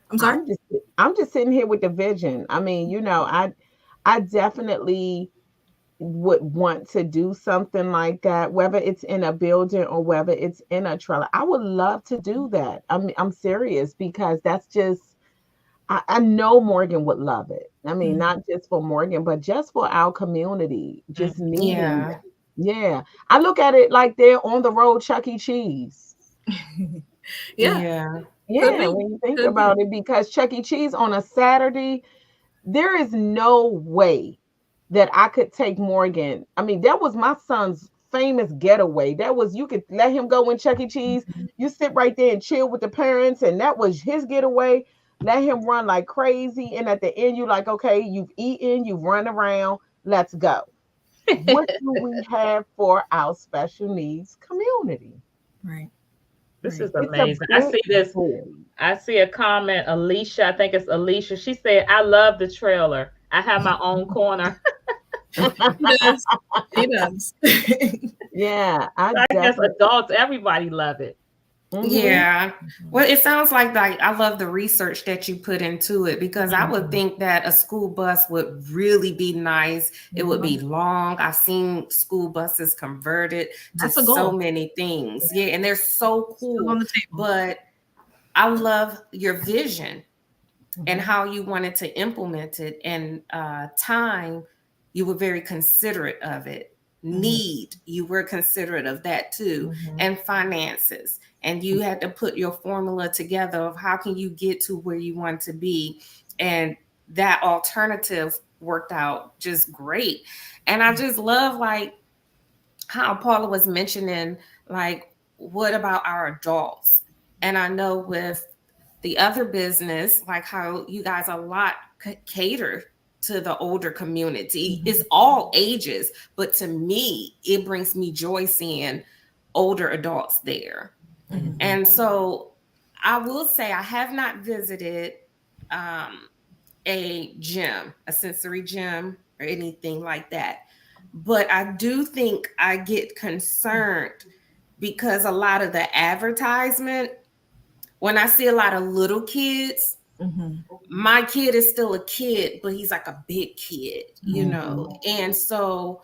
I'm sorry. I'm just sitting here with the vision. I mean, I definitely would want to do something like that, whether it's in a building or whether it's in a trailer. I would love to do that. I'm serious, because that's just, I know Morgan would love it. I mean, not just for Morgan, but just for our community, just needing it. Yeah. I look at it like they're on the road Chuck E. Cheese. Yeah. When you think about it, because Chuck E. Cheese on a Saturday, there is no way that I could take Morgan. I mean, that was my son's famous getaway. That was, you could let him go in Chuck E. Cheese. You sit right there and chill with the parents, and that was his getaway. Let him run like crazy. And at the end, you're like, okay, you've eaten, you've run around, let's go. What do we have for our special needs community? Right. This is amazing. I see a comment, Alicia. I think it's Alicia. She said, I love the trailer. I have my own corner. He does. He does. Yeah, I guess definitely. adults, everybody love it. Yeah. Well, it sounds like I love the research that you put into it, because I would think that a school bus would really be nice. It would be long. I've seen school buses converted to so many things. Yeah, and they're so cool. On the table. But I love your vision and how you wanted to implement it, and time, you were very considerate of it. Need, you were considerate of that too, and finances. And you had to put your formula together of how can you get to where you want to be. And that alternative worked out just great. And I just love like how Paula was mentioning, like, what about our adults? And I know with the other business, like how you guys a lot cater to the older community. It's all ages, but to me, it brings me joy seeing older adults there. And so I will say I have not visited a gym, a sensory gym or anything like that. But I do think I get concerned because a lot of the advertisement, when I see a lot of little kids, my kid is still a kid, but he's like a big kid, you know? And so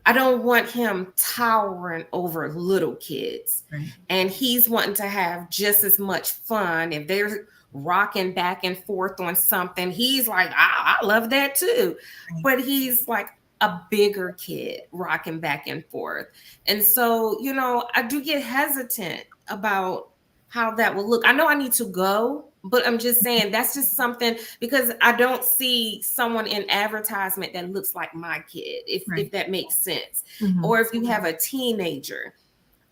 I don't want him towering over little kids. And he's wanting to have just as much fun. If they're rocking back and forth on something, he's like, I love that too. But he's like a bigger kid rocking back and forth. And so, you know, I do get hesitant about how that will look. I know I need to go, but I'm just saying that's just something, because I don't see someone in advertisement that looks like my kid, if that makes sense. Or if you have a teenager,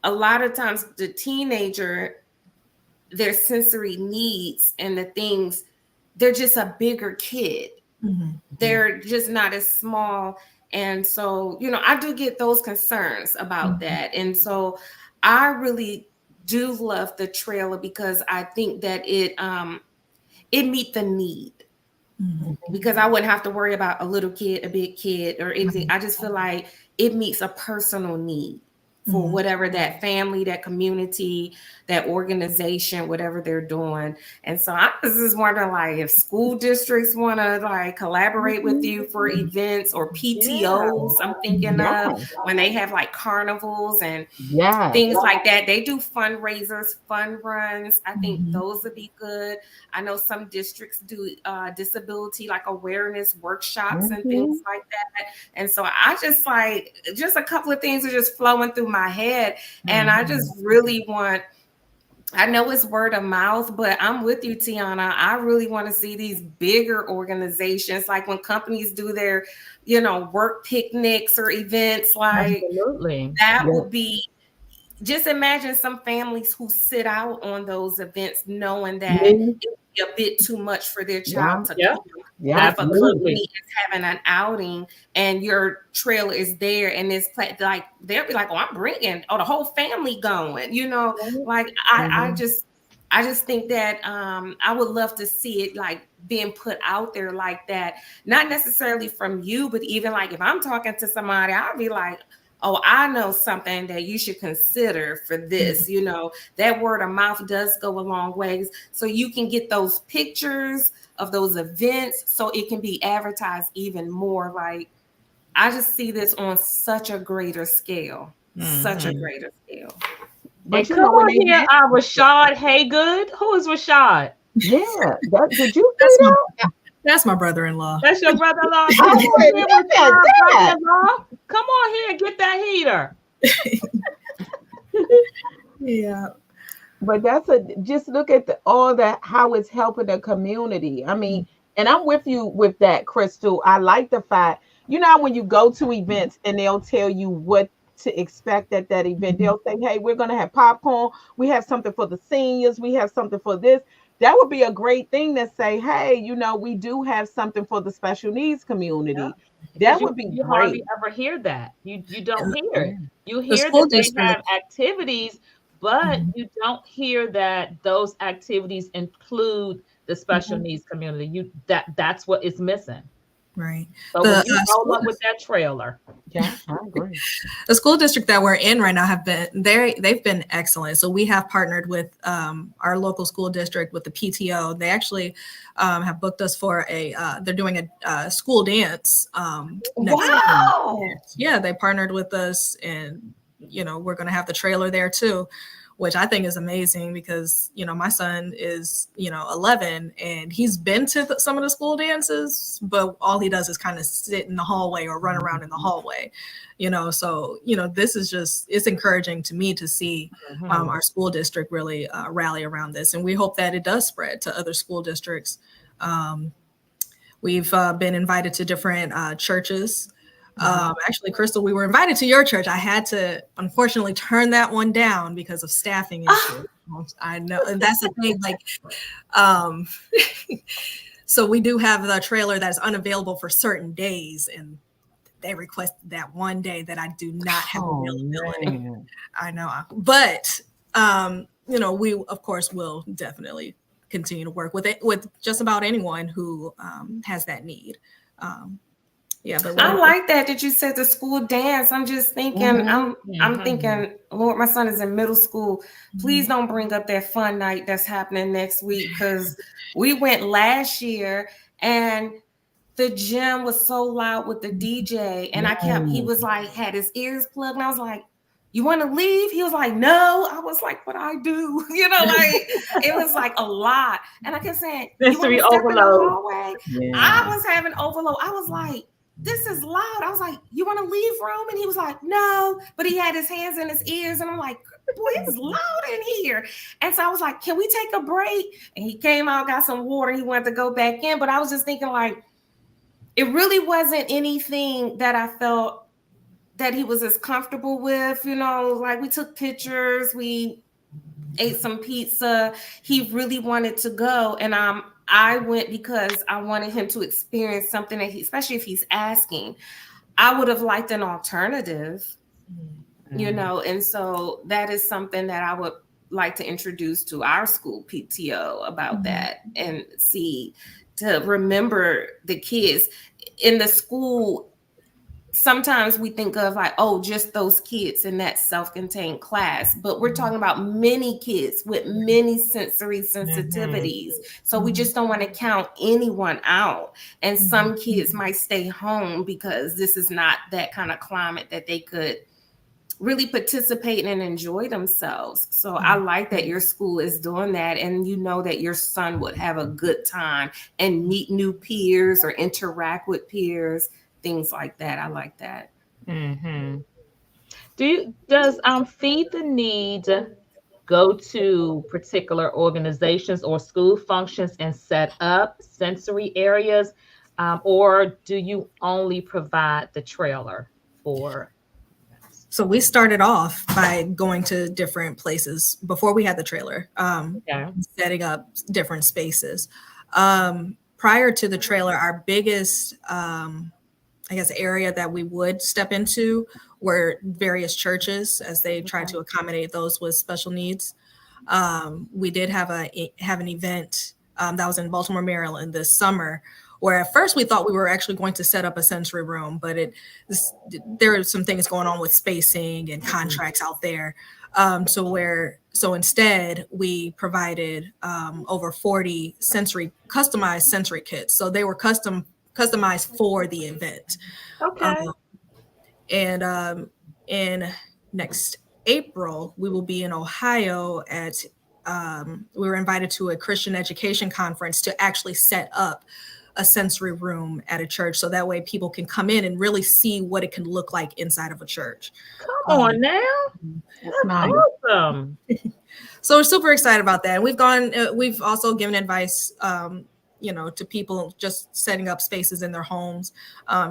a lot of times the teenager, their sensory needs and the things, they're just a bigger kid. They're just not as small. And so, you know, I do get those concerns about that. And so I really do love the trailer because I think that it meet the need, because I wouldn't have to worry about a little kid, a big kid, or anything. I just feel like it meets a personal need for whatever that family, that community, that organization, whatever they're doing. And so I was just wondering, like, if school districts want to like collaborate with you for events or PTOs, I'm thinking of when they have like carnivals and things like that. They do fundraisers, fun runs. I think those would be good. I know some districts do disability like awareness workshops and things like that. And so I just like, just a couple of things are just flowing through my head. And I just really want, I know it's word of mouth, but I'm with you, Tiana. I really want to see these bigger organizations, like when companies do their, you know, work picnics or events, like that would be, just imagine some families who sit out on those events knowing that it would be a bit too much for their child to come. If a company is having an outing and your trailer is there and it's like, they'll be like, oh, I'm bringing the whole family going, you know, like I just think that I would love to see it like being put out there like that, not necessarily from you, but even like if I'm talking to somebody, I'll be like, oh, I know something that you should consider for this. You know, that word of mouth does go a long ways. So you can get those pictures of those events so it can be advertised even more. Like, I just see this on such a greater scale, such a greater scale. But come on here, Rashad Haygood. Who is Rashad? Yeah, did you say that? That's my brother-in-law. That's your brother-in-law. Come on here and get that heater. Yeah. But just look at all that, how it's helping the community. I mean, and I'm with you with that, Crystal. I like the fact, you know, when you go to events and they'll tell you what to expect at that event. They'll say, hey, we're going to have popcorn. We have something for the seniors. We have something for this. That would be a great thing to say, hey, you know, we do have something for the special needs community. That would be you great. hardly ever hear that. You don't hear it. You hear that they have activities, but you don't hear that those activities include the special needs community. That's what is missing. Right. So when you roll up with that trailer. Yeah, I agree. The school district that we're in right now they've been excellent. So we have partnered with our local school district with the PTO. They actually have booked us for they're doing a school dance. Wow. Yeah, they partnered with us, and we're going to have the trailer there too, which I think is amazing because, my son is, 11 and he's been to some of the school dances, but all he does is kind of sit in the hallway or run around in the hallway, so, this is it's encouraging to me to see our school district really rally around this. And we hope that it does spread to other school districts. We've been invited to different churches. Actually, Crystal, we were invited to your church. I had to unfortunately turn that one down because of staffing issues. I know, and that's the thing. So we do have the trailer that's unavailable for certain days, and they requested that one day that I do not have availability. Man. I know, but we of course will definitely continue to work with just about anyone who has that need. Yeah, but I like that you said the school dance. I'm just thinking, I'm thinking, Lord, my son is in middle school. Please don't bring up that fun night that's happening next week, because we went last year and the gym was so loud with the DJ, and he was like, had his ears plugged, and I was like, you want to leave? He was like, no. I was like, what I do? It was like a lot. And I kept saying, you want to step in the hallway? Yeah. I was having overload. I was like, this is loud. I was like, you want to leave room? And he was like, no. But he had his hands in his ears. And I'm like, boy, it's loud in here. And so I was like, can we take a break? And he came out, got some water. He wanted to go back in. But I was just thinking, like, it really wasn't anything that I felt that he was as comfortable with. Like, we took pictures. We ate some pizza. He really wanted to go. And I went because I wanted him to experience something that especially if he's asking. I would have liked an alternative, and so that is something that I would like to introduce to our school PTO about that, and to remember the kids in the school. Sometimes we think of like, oh, just those kids in that self-contained class, but we're talking about many kids with many sensory sensitivities. So we just don't want to count anyone out. And some kids might stay home because this is not that kind of climate that they could really participate and enjoy themselves. So I like that your school is doing that, and that your son would have a good time and meet new peers or interact with peers. Things like that. I like that. Does Feed the Need go to particular organizations or school functions and set up sensory areas, or do you only provide the trailer for? So we started off by going to different places before we had the trailer, setting up different spaces. Prior to the trailer, our biggest area that we would step into were various churches as they tried to accommodate those with special needs. We did have an event that was in Baltimore, Maryland this summer, where at first we thought we were actually going to set up a sensory room, but there are some things going on with spacing and contracts out there. So instead we provided over 40 customized sensory kits. So they were customized for the event. Okay. In next April, we will be in Ohio we were invited to a Christian education conference to actually set up a sensory room at a church. So that way people can come in and really see what it can look like inside of a church. Come on now. That's nice. Awesome. So we're super excited about that. And we've also given advice, to people just setting up spaces in their homes.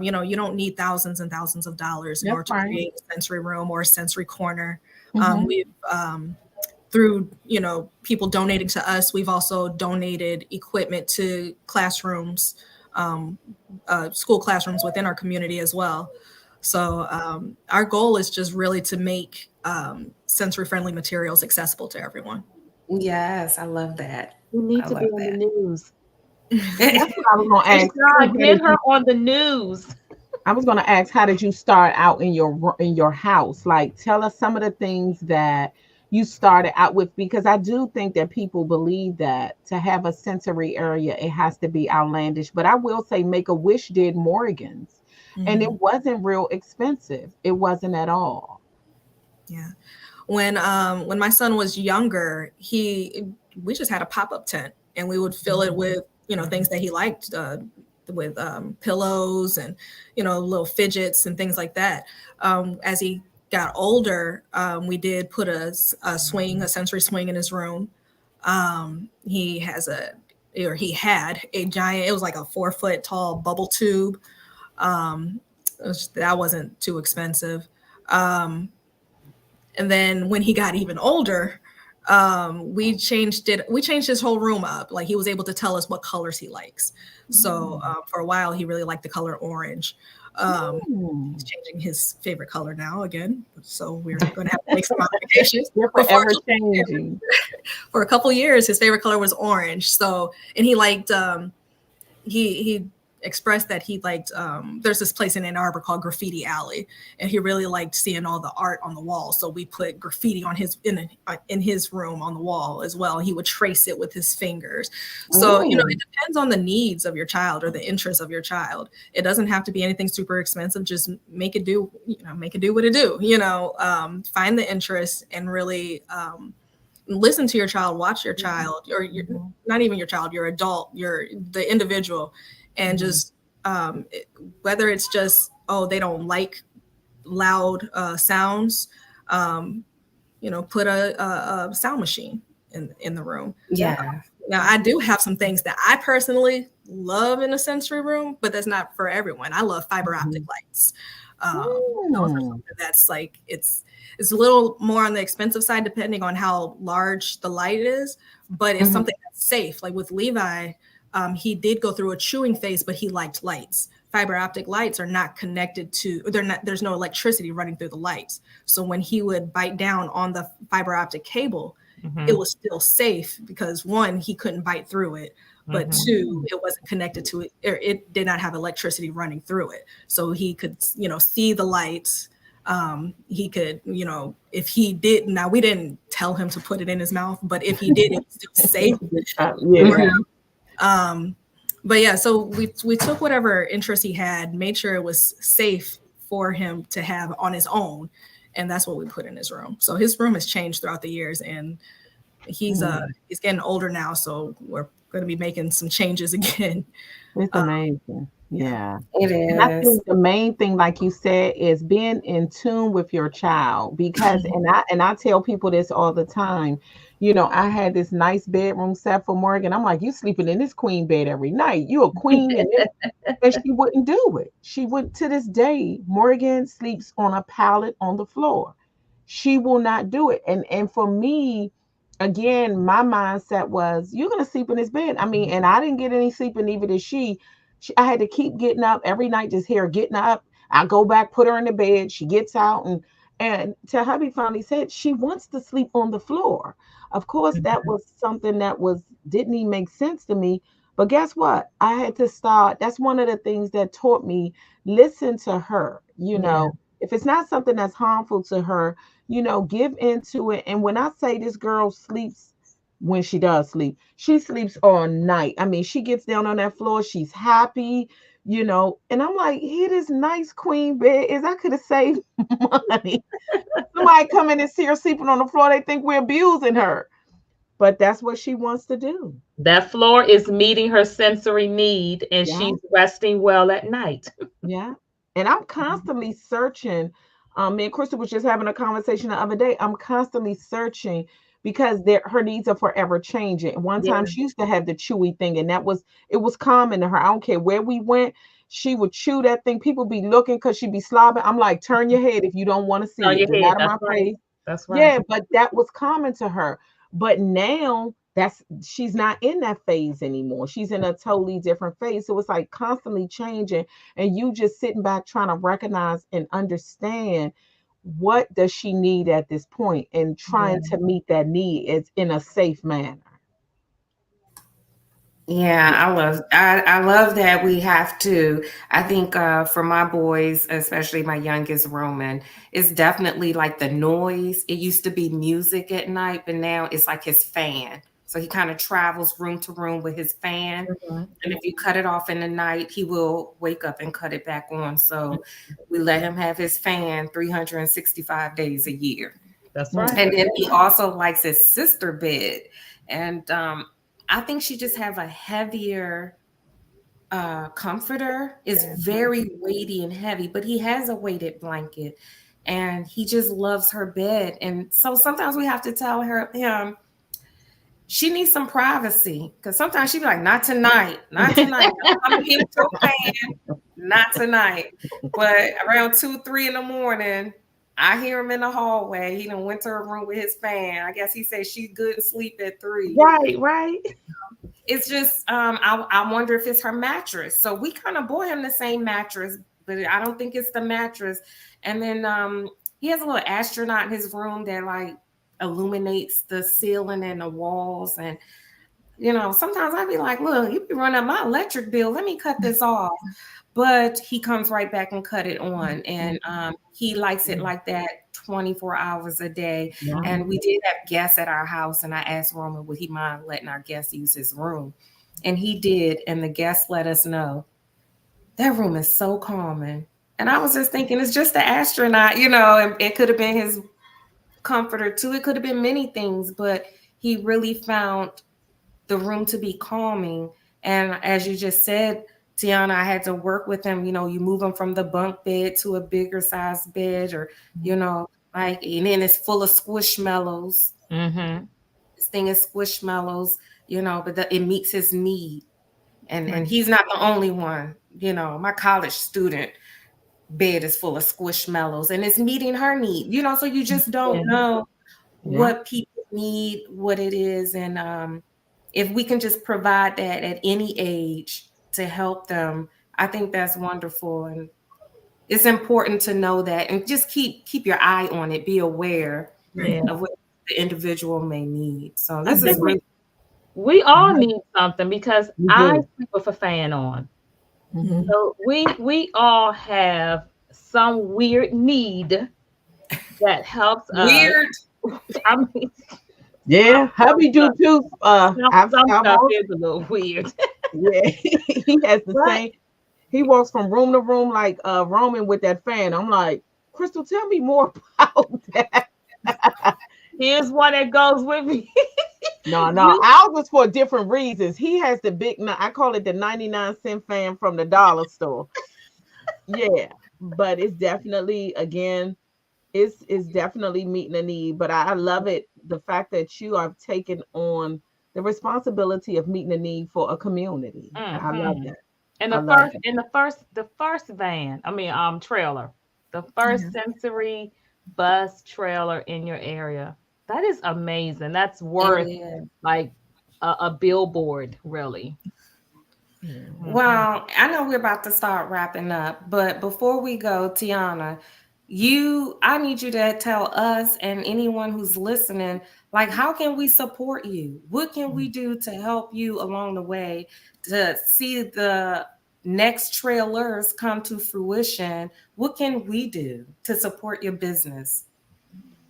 You don't need thousands and thousands of dollars in order to create a sensory room or a sensory corner. We've through people donating to us, we've also donated equipment to classrooms, school classrooms within our community as well. So our goal is just really to make sensory friendly materials accessible to everyone. Yes, I love that. We need to be on the news. That's what I was going to ask. Get her on the news. I was going to ask, how did you start out in your house? Like, tell us some of the things that you started out with, because I do think that people believe that to have a sensory area, it has to be outlandish. But I will say, Make-A-Wish did Morgan's, and it wasn't real expensive. It wasn't at all. Yeah. When my son was younger, we just had a pop-up tent, and we would fill it with, things that he liked, with pillows and, little fidgets and things like that. As he got older, we did put a sensory swing in his room. He had a giant, it was like a 4-foot tall bubble tube. That wasn't too expensive. And then when he got even older, we changed his whole room up. Like, he was able to tell us what colors he likes. So for a while, he really liked the color orange. He's changing his favorite color now again. So we're going to have to make some modifications. Forever changing. For a couple years, his favorite color was orange. So, and he liked, he expressed that he liked, there's this place in Ann Arbor called Graffiti Alley, and he really liked seeing all the art on the wall. So we put graffiti on in his room on the wall as well. He would trace it with his fingers. So, it depends on the needs of your child or the interests of your child. It doesn't have to be anything super expensive. Just make it do what it do, find the interest and really, listen to your child, watch your child, or not even your child, your adult, the individual. And just whether it's just, they don't like loud sounds, put a sound machine in the room. Yeah. Now, I do have some things that I personally love in a sensory room, but that's not for everyone. I love fiber optic lights. Those are something that's like, it's a little more on the expensive side depending on how large the light is, but it's something that's safe. Like with Levi, he did go through a chewing phase, but he liked lights. Fiber optic lights are not connected to, there's no electricity running through the lights. So when he would bite down on the fiber optic cable, it was still safe because, one, he couldn't bite through it, but two, it wasn't connected to it, or it did not have electricity running through it. So he could, see the lights. He could, if he did, now we didn't tell him to put it in his mouth, but if he did, it was still safe. But yeah, so we took whatever interest he had, made sure it was safe for him to have on his own, and that's what we put in his room. So his room has changed throughout the years, and he's getting older now, so we're going to be making some changes again. It's amazing. Yeah, it is. And I think the main thing, like you said, is being in tune with your child, because and I tell people this all the time. I had this nice bedroom set for Morgan. I'm like, you sleeping in this queen bed every night. You a queen. And she wouldn't do it. She would, to this day, Morgan sleeps on a pallet on the floor. She will not do it. And for me, again, my mindset was, you're going to sleep in this bed. I mean, and I didn't get any sleep, and neither did she. I had to keep getting up every night, just hear her getting up. I go back, put her in the bed. She gets out, and till hubby finally said she wants to sleep on the floor. Of course, that was something that didn't even make sense to me. But guess what? I had to start. That's one of the things that taught me, listen to her. If it's not something that's harmful to her, give into it. And when I say this girl sleeps, when she does sleep, she sleeps all night. I mean, she gets down on that floor. She's happy, and I'm like, here, this nice queen bed is. I could have saved money. Somebody come in and see her sleeping on the floor, they think we're abusing her. But that's what she wants to do. That floor is meeting her sensory need, and she's resting well at night. Yeah. And I'm constantly searching. Me and Crystal was just having a conversation the other day. I'm constantly searching because her needs are forever changing. One time she used to have the chewy thing, and it was common to her. I don't care where we went. She would chew that thing. People be looking because she'd be slobbing. I'm like, turn your head if you don't want to see it. It's out of my face. That's right. Yeah, but that was common to her. But now she's not in that phase anymore. She's in a totally different phase. So it's like constantly changing, and you just sitting back trying to recognize and understand what does she need at this point, and trying to meet that need is in a safe manner. Yeah, I love that we have to. I think for my boys, especially my youngest Roman, it's definitely like the noise. It used to be music at night, but now it's like his fan. So he kind of travels room to room with his fan. Mhm. And if you cut it off in the night, he will wake up and cut it back on. So we let him have his fan 365 days a year. That's right. And then he also likes his sister bed. And I think she just have a heavier comforter. It's very weighty and heavy, but he has a weighted blanket and he just loves her bed. And so sometimes we have to tell him she needs some privacy because sometimes she be like, not tonight, not tonight. I'm here with your fan, not tonight. But around 2, 3 in the morning, I hear him in the hallway. He done went to her room with his fan. I guess he said she's good and sleep at 3. Right. It's just I wonder if it's her mattress. So we kind of bought him the same mattress, but I don't think it's the mattress. And then he has a little astronaut in his room that like illuminates the ceiling and the walls. And sometimes I'd be like, look, you be running up my electric bill. Let me cut this off. But he comes right back and cut it on. And he likes it like that 24 hours a day. Yeah. And we did have guests at our house. And I asked Roman, would he mind letting our guests use his room? And he did. And the guests let us know that room is so calming. And I was just thinking, it's just the astronaut, and it could have been his comforter too. It could have been many things, but he really found the room to be calming. And as you just said, Tiana, I had to work with him. You move him from the bunk bed to a bigger size bed, or and then it's full of squishmallows. Mm-hmm. This thing is squishmallows, but it meets his need, and he's not the only one. My college student bed is full of squishmallows, and it's meeting her need. So you just don't know what people need, what it is, and if we can just provide that at any age to help them, I think that's wonderful. And it's important to know that and just keep your eye on it, be aware of what the individual may need. So this is really, we all need something because I sleep with a fan on. Mhm. So we all have some weird need that helps us. weird. I mean, Yeah, hubby do too. some I've stuff also- is a little weird. yeah, he has the Right. same. He walks from room to room like Roman with that fan. I'm like, Crystal, tell me more about that. Here's one that goes with me. No, ours was for different reasons. He has the big, I call it the 99-cent fan from the dollar store. Yeah, but it's definitely, again, it's definitely meeting a need. But I love it, the fact that you are taking on the responsibility of meeting a need for a community. I love that. And I the love first, in the first van, trailer, the first sensory bus trailer in your area. That is amazing. That's worth like a billboard, really. Well, I know we're about to start wrapping up, but before we go, Tiana, I need you to tell us and anyone who's listening, like, how can we support you? What can we do to help you along the way to see the next trailers come to fruition? What can we do to support your business?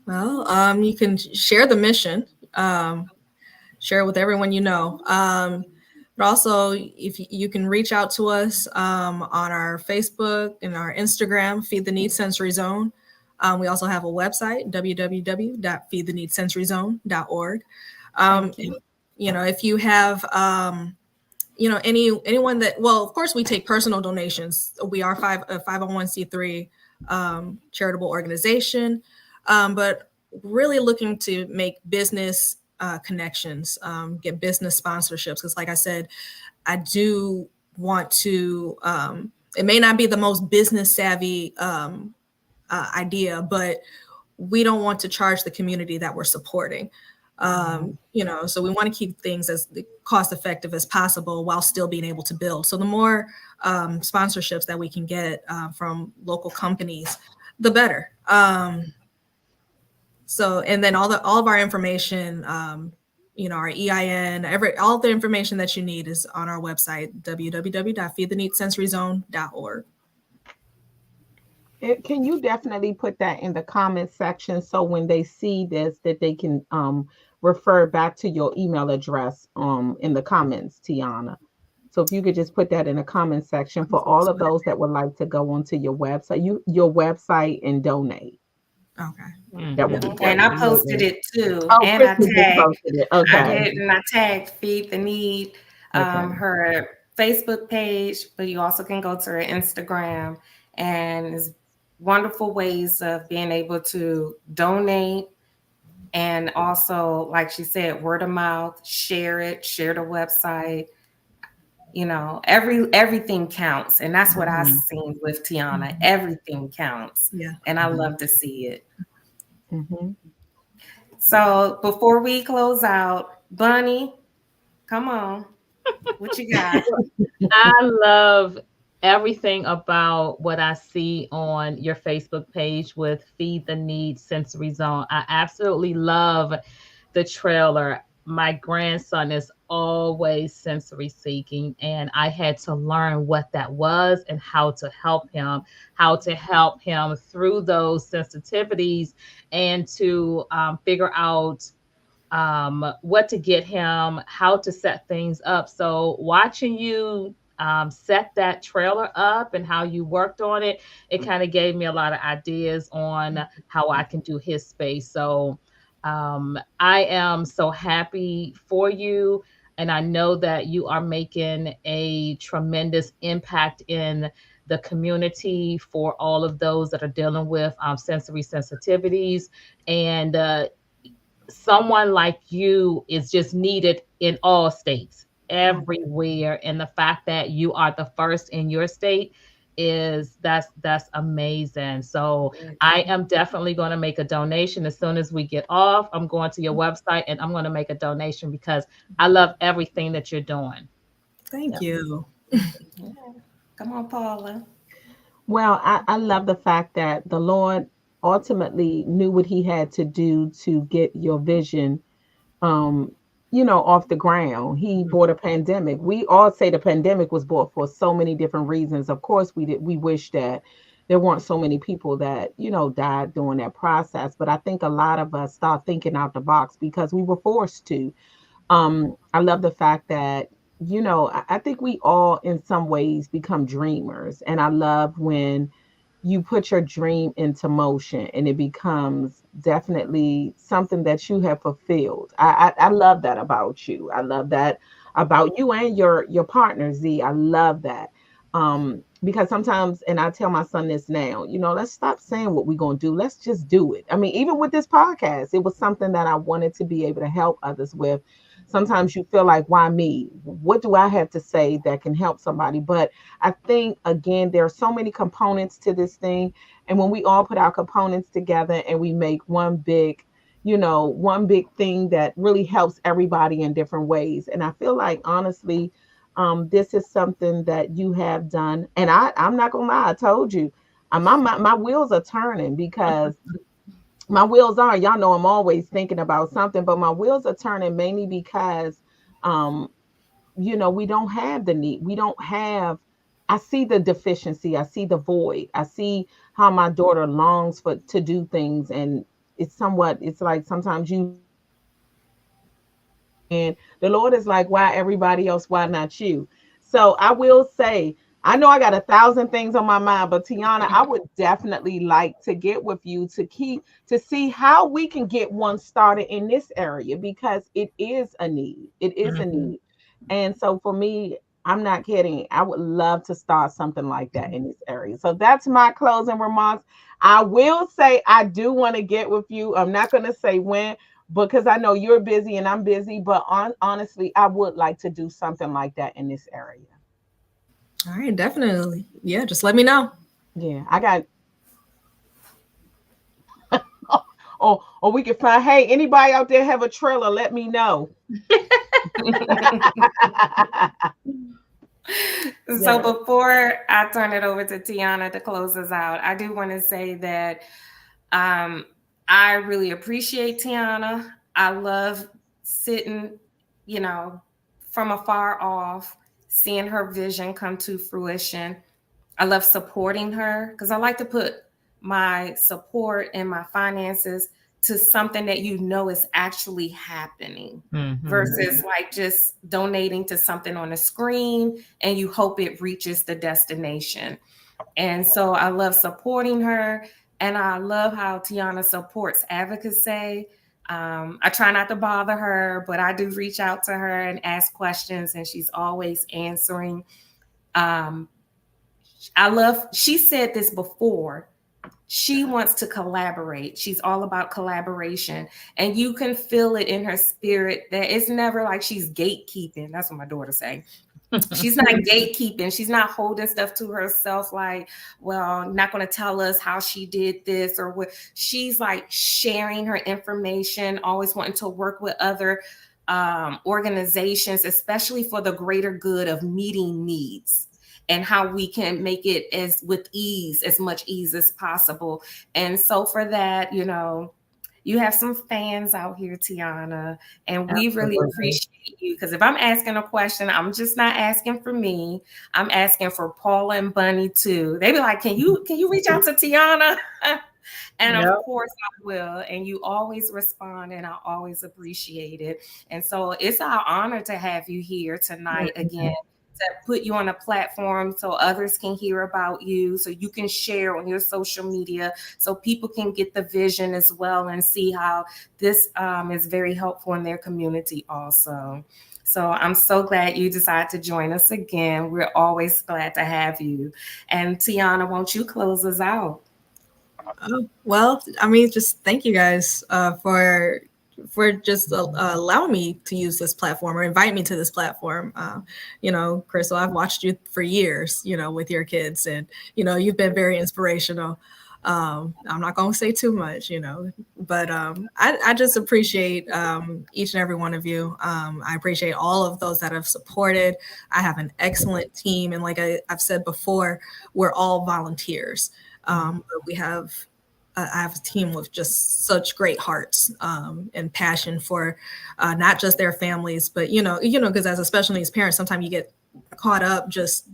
Well, you can share the mission, share it with everyone you know. But also, if you can reach out to us on our Facebook and our Instagram, Feed the Need Sensory Zone. We also have a website, www.feedtheneedsensoryzone.org. If you have, anyone that, well, of course, we take personal donations. We are a 501c3 charitable organization, but really looking to make business connections, get business sponsorships. Because like I said, I do want to, it may not be the most business savvy idea, but we don't want to charge the community that we're supporting. So we want to keep things as cost effective as possible while still being able to build. So the more sponsorships that we can get from local companies, the better. And then all of our information, our EIN, all the information that you need is on our website, www.feedtheneedsensoryzone.org. Can you definitely put that in the comment section so when they see this that they can refer back to your email address in the comments, Tiana? So if you could just put that in the comment section for all of those that would like to go onto your website and donate. Okay. That would be great. And I posted it too. Oh, and I Kristen just tagged posted it. Okay. I did, and I tagged Feed the Need, her Facebook page, but you also can go to her Instagram, and there's wonderful ways of being able to donate. And also, like she said, word of mouth, share the website. Everything counts. And that's what I've seen with Tiana. Everything counts. Yeah. And I love to see it. Mm-hmm. So before we close out, Bunny, come on. What you got? I love everything about what I see on your Facebook page with Feed the Need Sensory Zone. I absolutely love the trailer. My grandson is always sensory seeking, and I had to learn what that was and how to help him through those sensitivities, and to figure out what to get him, how to set things up. So watching you set that trailer up and how you worked on it, it kind of gave me a lot of ideas on how I can do his space. So I am so happy for you. And I know that you are making a tremendous impact in the community for all of those that are dealing with sensory sensitivities. And someone like you is just needed in all states, everywhere. And the fact that you are the first in your state that's amazing. So I am definitely going to make a donation as soon as we get off. I'm going to your website and I'm going to make a donation because I love everything that you're doing. Thank you. Come on, Paula. Well, I love the fact that the Lord ultimately knew what he had to do to get your vision off the ground. He brought a pandemic. We all say the pandemic was brought for so many different reasons. Of course, we wish that there weren't so many people that, died during that process. But I think a lot of us start thinking out the box because we were forced to. I love the fact that, I think we all in some ways become dreamers. And I love when you put your dream into motion and it becomes definitely something that you have fulfilled. I love that about you. I love that about you and your partner, Z. I love that. Because sometimes, and I tell my son this now, let's stop saying what we're going to do. Let's just do it. I mean, even with this podcast, it was something that I wanted to be able to help others with. Sometimes you feel like, why me? What do I have to say that can help somebody? But I think, again, there are so many components to this thing. And when we all put our components together and we make one big thing that really helps everybody in different ways. And I feel like, honestly, this is something that you have done. And I'm not going to lie, I told you, my wheels are turning because my wheels are, y'all know I'm always thinking about something, but my wheels are turning mainly because, we don't have the need. I see the deficiency. I see the void. I see how my daughter longs to do things. And it's like sometimes and the Lord is like, why everybody else? Why not you? So I will say, I know I got 1,000 things on my mind, but Tiana, I would definitely like to get with you to see how we can get one started in this area because it is a need. It is a need. And so for me, I'm not kidding. I would love to start something like that in this area. So that's my closing remarks. I will say I do want to get with you. I'm not going to say when, because I know you're busy and I'm busy, but honestly, I would like to do something like that in this area. All right, definitely. Yeah, just let me know. Yeah, I got. or we can find. Hey, anybody out there have a trailer? Let me know. So before I turn it over to Tiana to close us out, I do want to say that I really appreciate Tiana. I love sitting, you know, from afar off, seeing her vision come to fruition. I love supporting her because I like to put my support and my finances to something that you know is actually happening versus like just donating to something on a screen and you hope it reaches the destination. And so I love supporting her, and I love how Tiana supports advocacy. I try not to bother her, but I do reach out to her and ask questions, and she's always answering. She said this before, she wants to collaborate. She's all about collaboration. And you can feel it in her spirit that it's never like she's gatekeeping. That's what my daughter say. She's not gatekeeping. She's not holding stuff to herself like, well, not going to tell us how she did this or what. She's like sharing her information, always wanting to work with other organizations, especially for the greater good of meeting needs and how we can make it as much ease as possible. And so for that, you know, you have some fans out here, Tiana, and we really appreciate you. Because if I'm asking a question, I'm just not asking for me. I'm asking for Paula and Bunny too. They be like, can you reach out to Tiana? And of course I will. And you always respond, and I always appreciate it. And so it's our honor to have you here tonight again, to put you on a platform so others can hear about you, so you can share on your social media, so people can get the vision as well and see how this is very helpful in their community also. So I'm so glad you decided to join us again. We're always glad to have you. And Tiana, won't you close us out? Well, I mean, just thank you guys for just allowing me to use this platform or invite me to this platform. You know, Crystal, I've watched you for years, you know, with your kids, and, you know, you've been very inspirational. I'm not going to say too much, you know, but I just appreciate each and every one of you. I appreciate all of those that have supported. I have an excellent team. And like I've said before, we're all volunteers. But I have a team with just such great hearts and passion for not just their families, but, you know, because as a special needs parent, sometimes you get caught up just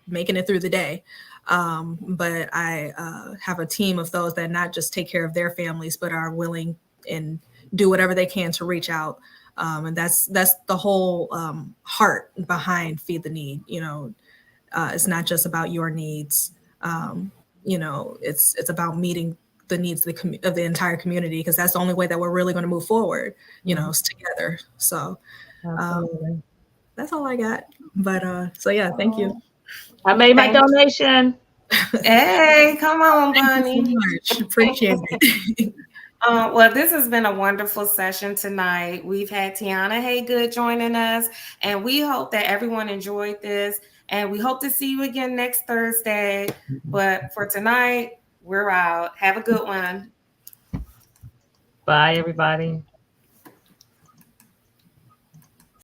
making it through the day. But I have a team of those that not just take care of their families, but are willing and do whatever they can to reach out. And that's the whole heart behind Feed the Need. You know, it's not just about your needs. You know, it's about meeting the needs of the entire community, because that's the only way that we're really going to move forward, you know, together. So that's all I got. But so yeah, thank you. I made my donation. Hey, come on, Bunny. Thank you so much. Appreciate it. Well, this has been a wonderful session tonight. We've had Tiana Haygood joining us, and we hope that everyone enjoyed this. And we hope to see you again next Thursday. But for tonight, we're out. Have a good one. Bye, everybody.